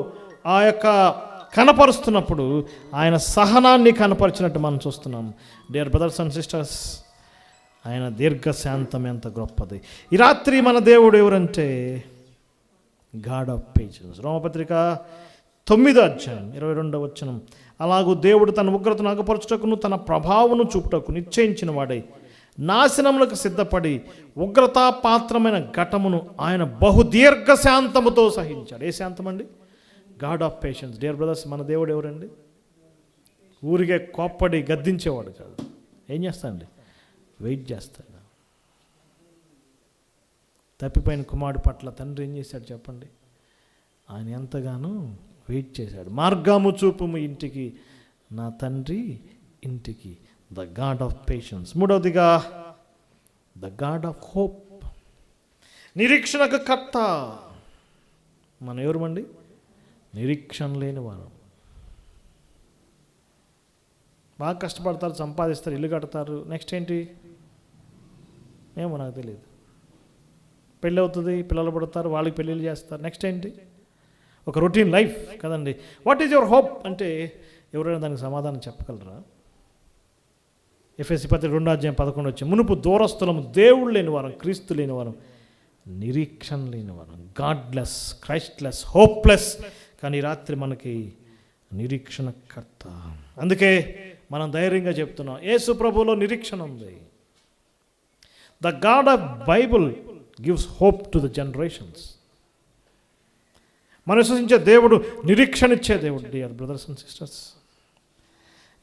ఆ యొక్క కనపరుస్తున్నప్పుడు ఆయన సహనాన్ని కనపరిచినట్టు మనం చూస్తున్నాం. డియర్ బ్రదర్స్ అండ్ సిస్టర్స్, ఆయన దీర్ఘశాంతం ఎంత గొప్పది. ఈ రాత్రి మన దేవుడు ఎవరంటే గాడ్ ఆఫ్ పేషెన్స్. రోమపత్రిక 9వ అధ్యాయం 22వ వచనం, అలాగూ దేవుడు తన ఉగ్రతను అగపరచుటకును తన ప్రభావమును చూపుటకు నిశ్చయించిన వాడై నాశనములకు సిద్ధపడి ఉగ్రతాపాత్రమైన ఘటమును ఆయన బహుదీర్ఘశాంతముతో సహించాడు. ఏ శాంతం అండి? God of patience. Dear brothers, మన దేవుడు ఎవరండి? ఊరికే కోప్పడి గద్దించేవాడు కాదు. ఏం చేస్తాడండి? వెయిట్ చేస్తాడు. తప్పిపోయిన కుమారుడు పట్ల తండ్రి ఏం చేశాడు చెప్పండి? ఆయన ఎంతగానో వెయిట్ చేశాడు. మార్గము చూపుము ఇంటికి, నా తండ్రి ఇంటికి. The God of patience. 3వదిగా ద గాడ్ ఆఫ్ హోప్, నిరీక్షణకు కర్త. మన ఎవరమండి? నిరీక్షణ లేని వారు. బాగా కష్టపడతారు, సంపాదిస్తారు, ఇల్లు కడతారు. నెక్స్ట్ ఏంటి? ఏమో నాకు తెలియదు. పెళ్ళి అవుతుంది, పిల్లలు పడతారు, వాళ్ళకి పెళ్ళిళ్ళు చేస్తారు. నెక్స్ట్ ఏంటి? ఒక రొటీన్ లైఫ్ కదండి. వాట్ ఈజ్ యువర్ హోప్ అంటే ఎవరైనా దానికి సమాధానం చెప్పగలరా? ఎఫెసీ పత్రిక 2వ అధ్యాయం 11 వచ్చి, మునుపు దూరస్థులము, దేవుడు లేని వారం, క్రీస్తు లేని వారం, నిరీక్షణ లేని వారం, గాడ్లెస్, క్రైస్ట్లెస్, హోప్లెస్. కానీ రాత్రి మనకి నిరీక్షణకర్త. అందుకే మనం ధైర్యంగా చెప్తున్నాం, యేసు ప్రభువులో నిరీక్షణ ఉంది. The God of Bible gives hope to the generations. మనం విశ్వసించే దేవుడు నిరీక్షణ ఇచ్చే దేవుడు. డియర్ బ్రదర్స్ అండ్ సిస్టర్స్,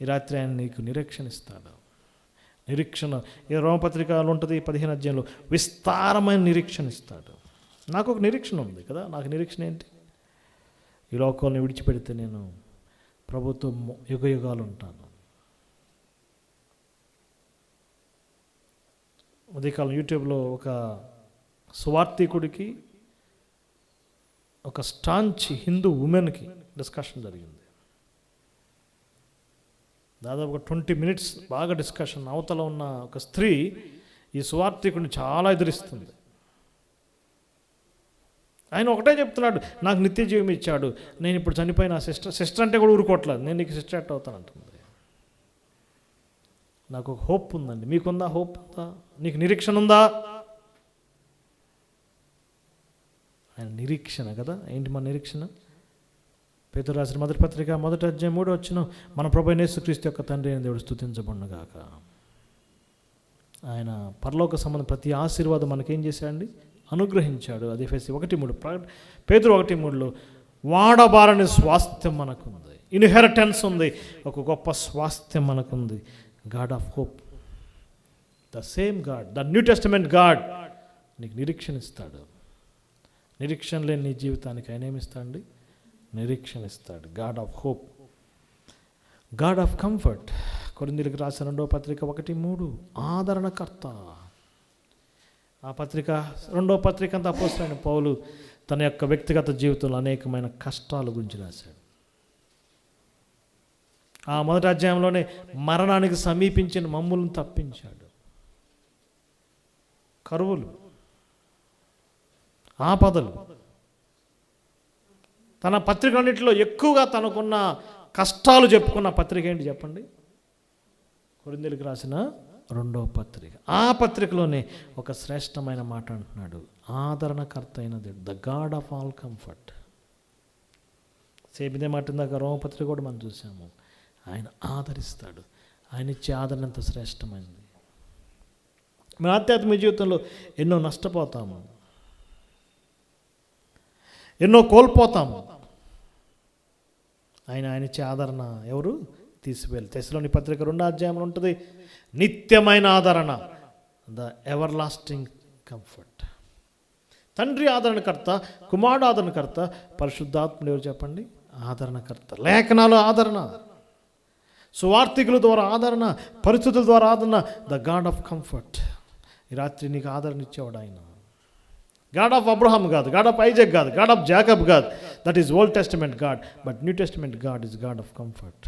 ఈ రాత్రి ఆయన నీకు నిరీక్షణ ఇస్తాడు. నిరీక్షణ ఈ రోమపత్రికలో ఉంటుంది 15వ అధ్యాయంలో, విస్తారమైన నిరీక్షణ ఇస్తాడు. నాకు ఒక నిరీక్షణ ఉంది కదా. నాకు నిరీక్షణ ఏంటి? ఈ లోకాన్ని విడిచిపెడితే నేను ప్రభుత్వం యుగాలు ఉంటాను. ఉదయకాలం యూట్యూబ్లో ఒక సువార్థికుడికి ఒక స్టాంచ్ హిందూ ఉమెన్కి డిస్కషన్ జరిగింది. దాదాపు ఒక 20 మినిట్స్ బాగా డిస్కషన్. అవతల ఉన్న ఒక స్త్రీ ఈ సువార్థికుడిని చాలా ఎదిరిస్తుంది. ఆయన ఒకటే చెప్తున్నాడు, నాకు నిత్య జీవం ఇచ్చాడు, నేను ఇప్పుడు చనిపోయిన సిస్టర్ అంటే కూడా ఊరుకోవట్లేదు, నేను నీకు సిస్టర్ ఎట్ అవుతానంటుంది. నాకు ఒక హోప్ ఉందండి. మీకుందా హోప్? ఉందా? నీకు నిరీక్షణ ఉందా? ఆయన నిరీక్షణ కదా. ఏంటి మన నిరీక్షణ? పేతురు రాసిన మొదటి పత్రిక 1వ అధ్యాయం 3వ వచనం, మన ప్రభువైన యేసుక్రీస్తు యొక్క తండ్రి అయిన దేవుడు స్తుతించబడునుగాక. ఆయన పరలోక సంబంధం ప్రతి ఆశీర్వాదం మనకేం చేశాడండి? అనుగ్రహించాడు. అది ఎఫెసీ 1:3, పేతురు 1:3లో వాడబారని స్వాస్థ్యం మనకుంది, ఇన్హెరిటెన్స్ ఉంది, ఒక గొప్ప స్వాస్థ్యం మనకుంది. God of hope, the same God, the new testament God నీకు నిరీక్షణ ఇస్తాడు. నిరీక్షణ లేని నీ జీవితానికి ఆయన ఏమిస్తాడండి? నిరీక్షణ ఇస్తాడు. God of hope, God of comfort. కొరింథీయులకు రాసిన 2వ పత్రిక 1:3 ఆదరణకర్త. ఆ పత్రిక 2వ పత్రిక అంతా అపోస్తలుడైన పౌలు తన యొక్క వ్యక్తిగత జీవితంలో అనేకమైన కష్టాల గురించి రాశాడు. ఆ మొదటి అధ్యాయంలోనే మరణానికి సమీపించిన మమ్ములను తప్పించాడు. కరువులు, ఆపదలు, తన పత్రికలన్నింటిలో ఎక్కువగా తనకున్న కష్టాలు చెప్పుకున్న పత్రిక ఏంటి చెప్పండి? కొరింథీయులకు రాసిన 2వ పత్రిక. ఆ పత్రికలోనే ఒక శ్రేష్టమైన మాట అంటున్నాడు, ఆదరణకర్త అయిన దేవుడు, the God of all comfort. Same ఇదే మాట ఇందాక రోమపత్రిక కూడా మనం చూసాము. ఆయన ఆదరిస్తాడు. ఆయన ఇచ్చే ఆదరణ ఎంత శ్రేష్టమైనది. మన ఆధ్యాత్మిక జీవితంలో ఎన్నో నష్టపోతాము, ఎన్నో కోల్పోతాము. ఆయన ఇచ్చే ఆదరణ ఎవరు తీసివేయాలి? తెస్సలోని పత్రిక 2వ అధ్యాయంలో ఉంటుంది, నిత్యమైన ఆదరణ, ద ఎవర్ లాస్టింగ్ కంఫర్ట్. తండ్రి ఆదరణకర్త, కుమారుడు ఆదరణకర్త, పరిశుద్ధాత్ముడు ఎవరు చెప్పండి? ఆదరణకర్త. లేఖనాలు ఆదరణ, సువార్థికుల ద్వారా ఆదరణ, పరిస్థితుల ద్వారా ఆదరణ, ద గాడ్ ఆఫ్ కంఫర్ట్. ఈ రాత్రి నీకు ఆదరణ ఇచ్చేవాడు ఆయన. గాడ్ ఆఫ్ అబ్రహాం కాదు, గాడ్ ఆఫ్ ఐజాక్ కాదు, గాడ్ ఆఫ్ జాకబ్ కాదు. That is old testament God, but new testament God is God of comfort.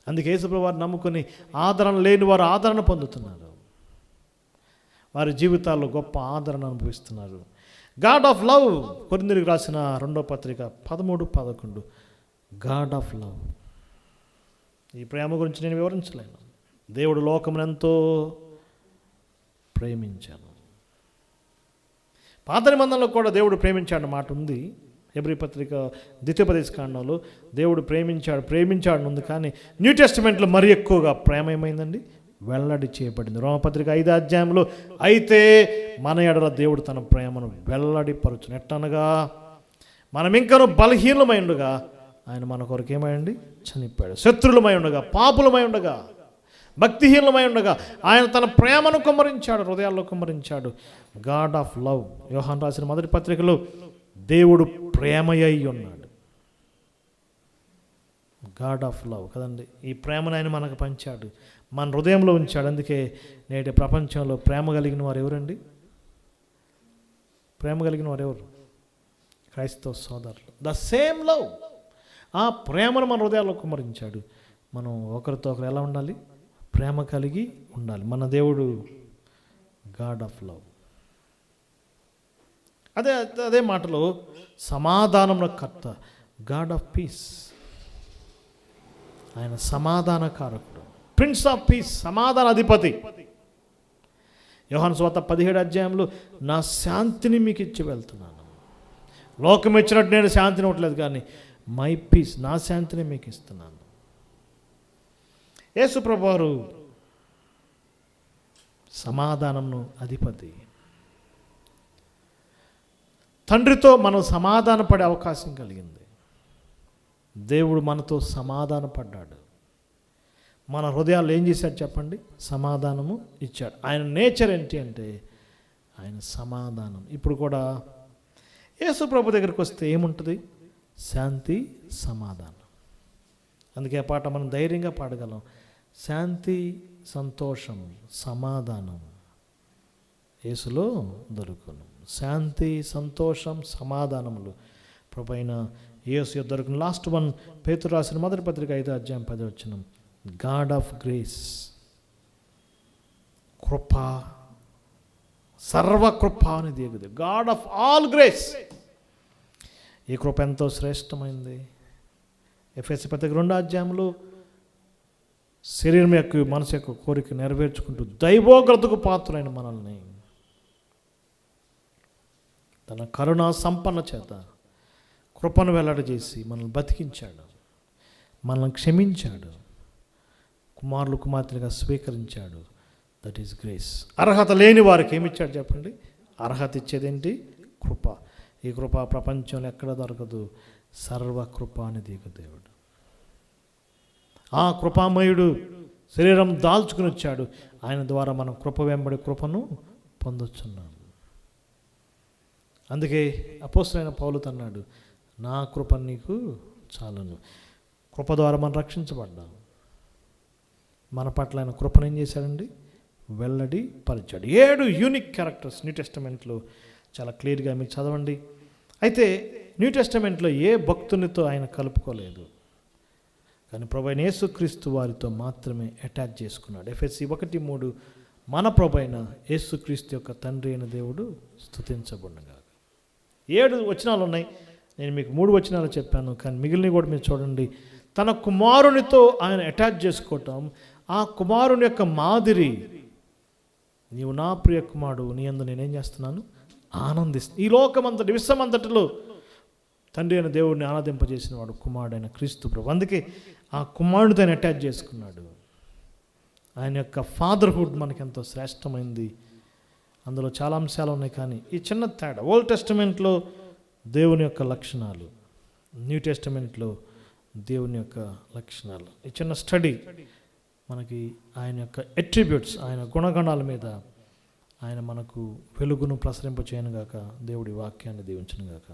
అందుకే యేసుప్రభువు వారు నమ్ముకొని ఆదరణ లేని వారు ఆదరణ పొందుతున్నారు. వారి జీవితాల్లో గొప్ప ఆదరణ అనుభవిస్తున్నారు. గాడ్ ఆఫ్ లవ్, కొరింథీయులకు రాసిన 2వ పత్రిక 13-11, గాడ్ ఆఫ్ లవ్. ఈ ప్రేమ గురించి నేను వివరించలేను. దేవుడు లోకమును ఎంతో ప్రేమించాను. పాత నిబంధనలో కూడా దేవుడు ప్రేమించాడు మాట ఉంది. హెబ్రీ పత్రిక 2వ కాండంలో దేవుడు ప్రేమించాడు ఉంది. కానీ న్యూ టెస్టిమెంట్లో మరి ఎక్కువగా ప్రేమ ఏమైందండి? వెల్లడి చేయబడింది. రోమపత్రిక 5వ అధ్యాయంలో అయితే మన ఎడల దేవుడు తన ప్రేమను వెల్లడిపరచును. ఎట్టనగా మనం ఇంకనూ బలహీనమై ఉండగా ఆయన మన కొరకు ఏమైంది? చనిపోయాడు. శత్రులమై ఉండగా, పాపులమై ఉండగా, భక్తిహీనమై ఉండగా ఆయన తన ప్రేమను కుమ్మరించాడు, హృదయాల్లో కుమ్మరించాడు. God of love. యోహాను రాసిన మొదటి పత్రికలో దేవుడు ప్రేమయ్య ఉన్నాడు. గాడ్ ఆఫ్ లవ్ కదండి. ఈ ప్రేమను ఆయన మనకు పంచాడు, మన హృదయంలో ఉంచాడు. అందుకే నేటి ప్రపంచంలో ప్రేమ కలిగిన వారు ఎవరండి? ప్రేమ కలిగిన వారు ఎవరు? క్రైస్తవ సోదరులు. The same love. ఆ ప్రేమను మన హృదయాల్లో కుమ్మరించాడు. మనం ఒకరితో ఒకరు ఎలా ఉండాలి? ప్రేమ కలిగి ఉండాలి. మన దేవుడు గాడ్ ఆఫ్ లవ్. అదే మాటలో సమాధానం కర్త, గాడ్ ఆఫ్ పీస్. ఆయన సమాధానకారకుడు, ప్రిన్స్ ఆఫ్ పీస్, సమాధాన అధిపతి. యోహాను సువార్త 17వ అధ్యాయంలో నా శాంతిని మీకు ఇచ్చి వెళ్తున్నాను. లోకం ఇచ్చినట్టు నేను శాంతిని ఇవ్వట్లేదు, కానీ మై పీస్, నా శాంతిని మీకు ఇస్తున్నాను. యేసు ప్రభువారు సమాధానంను అధిపతి. తండ్రితో మనం సమాధాన పడే అవకాశం కలిగింది. దేవుడు మనతో సమాధాన పడ్డాడు. మన హృదయాలు ఏం చేశాడు చెప్పండి? సమాధానము ఇచ్చాడు. ఆయన నేచర్ ఏంటి అంటే ఆయన సమాధానం. ఇప్పుడు కూడా యేసు ప్రభు దగ్గరికి వస్తే ఏముంటుంది? శాంతి, సమాధానం. అందుకే ఆ పాట మనం ధైర్యంగా పాడగలం. శాంతి, సంతోషం, సమాధానం యేసులో దొరుకును. శాంతి, సంతోషం, సమాధానములు ప్రభు అయిన యేసు దొరుకును. లాస్ట్ వన్, పేతురు రాసిన మొదటి పత్రిక 5వ అధ్యాయం 10వ వచనం. గాడ్ ఆఫ్ గ్రేస్, కృప, సర్వకృప అని దిగుది. God of all grace. ఈ కృప ఎంతో శ్రేష్టమైంది. ఎఫెసీ పత్రిక 2వ అధ్యాయంలో శరీరం యొక్క మనసు యొక్క కోరిక నెరవేర్చుకుంటూ దైవోగ్రతకు పాత్రులైన మనల్ని తన కరుణా సంపన్న చేత కృపను వెల్లడజేసి మనల్ని బతికించాడు, మనల్ని క్షమించాడు, కుమారులు కుమార్తెలుగా స్వీకరించాడు. That is grace. అర్హత లేని వారికి ఏమిచ్చాడు చెప్పండి? అర్హత ఇచ్చేదేంటి? కృప. ఈ కృప ప్రపంచంలో ఎక్కడ దొరకదు. సర్వకృపానిధిగు దేవుడు, ఆ కృపామయుడు శరీరం దాల్చుకుని వచ్చాడు. ఆయన ద్వారా మనం కృప వెంబడి కృపను పొందొచ్చున్నాము. అందుకే అపోస్తలుడైన పౌలు అన్నాడు, నా కృప నీకు చాలును. కృప ద్వారా మనం రక్షించబడ్డాము. మన పట్ల ఆయన కృపను ఏం చేశాడండి? వెల్లడి పరిచాడు. 7 యూనిక్ క్యారెక్టర్స్ న్యూ టెస్టమెంట్లో చాలా క్లియర్గా మీరు చదవండి. అయితే న్యూ టెస్టమెంట్లో ఏ భక్తునితో ఆయన కలుపుకోలేదు, కానీ ప్రభువైన యేసుక్రీస్తు వారితో మాత్రమే అటాచ్ చేసుకున్నాడు. ఎఫెసీ 1:3 మన ప్రభువైన యేసుక్రీస్తు యొక్క తండ్రి అయిన దేవుడు స్తుతించబడునుగాక. 7 వచనాలు ఉన్నాయి. నేను మీకు 3 వచనాలు చెప్పాను, కానీ మిగిలినవి కూడా మీరు చూడండి. తన కుమారునితో ఆయన అటాచ్ చేసుకోవటం, ఆ కుమారుని యొక్క మాదిరి, నీవు నా ప్రియ కుమారుడు, నీ యందు నేనేం చేస్తున్నాను? ఆనందిస్తాను. ఈ లోకమంతటి విశ్వమంతటిలో తండ్రి అయిన దేవుడిని ఆనందింపజేసిన వాడు కుమారుడైన క్రీస్తు ప్రభు. అందుకే ఆ కుమారుడితో ఆయన అటాచ్ చేసుకున్నాడు. ఆయన యొక్క ఫాదర్హుడ్ మనకెంతో శ్రేష్టమైంది. అందులో చాలా అంశాలు ఉన్నాయి, కానీ ఈ చిన్న తేడా, ఓల్డ్ టెస్టమెంట్లో దేవుని యొక్క లక్షణాలు, న్యూ టెస్టమెంట్లో దేవుని యొక్క లక్షణాలు. ఈ చిన్న స్టడీ మనకి ఆయన యొక్క అట్రిబ్యూట్స్, ఆయన గుణగణాల మీద ఆయన మనకు వెలుగును ప్రసరింపచేయనుగాక. దేవుడి వాక్యాన్ని దీవించునుగాక.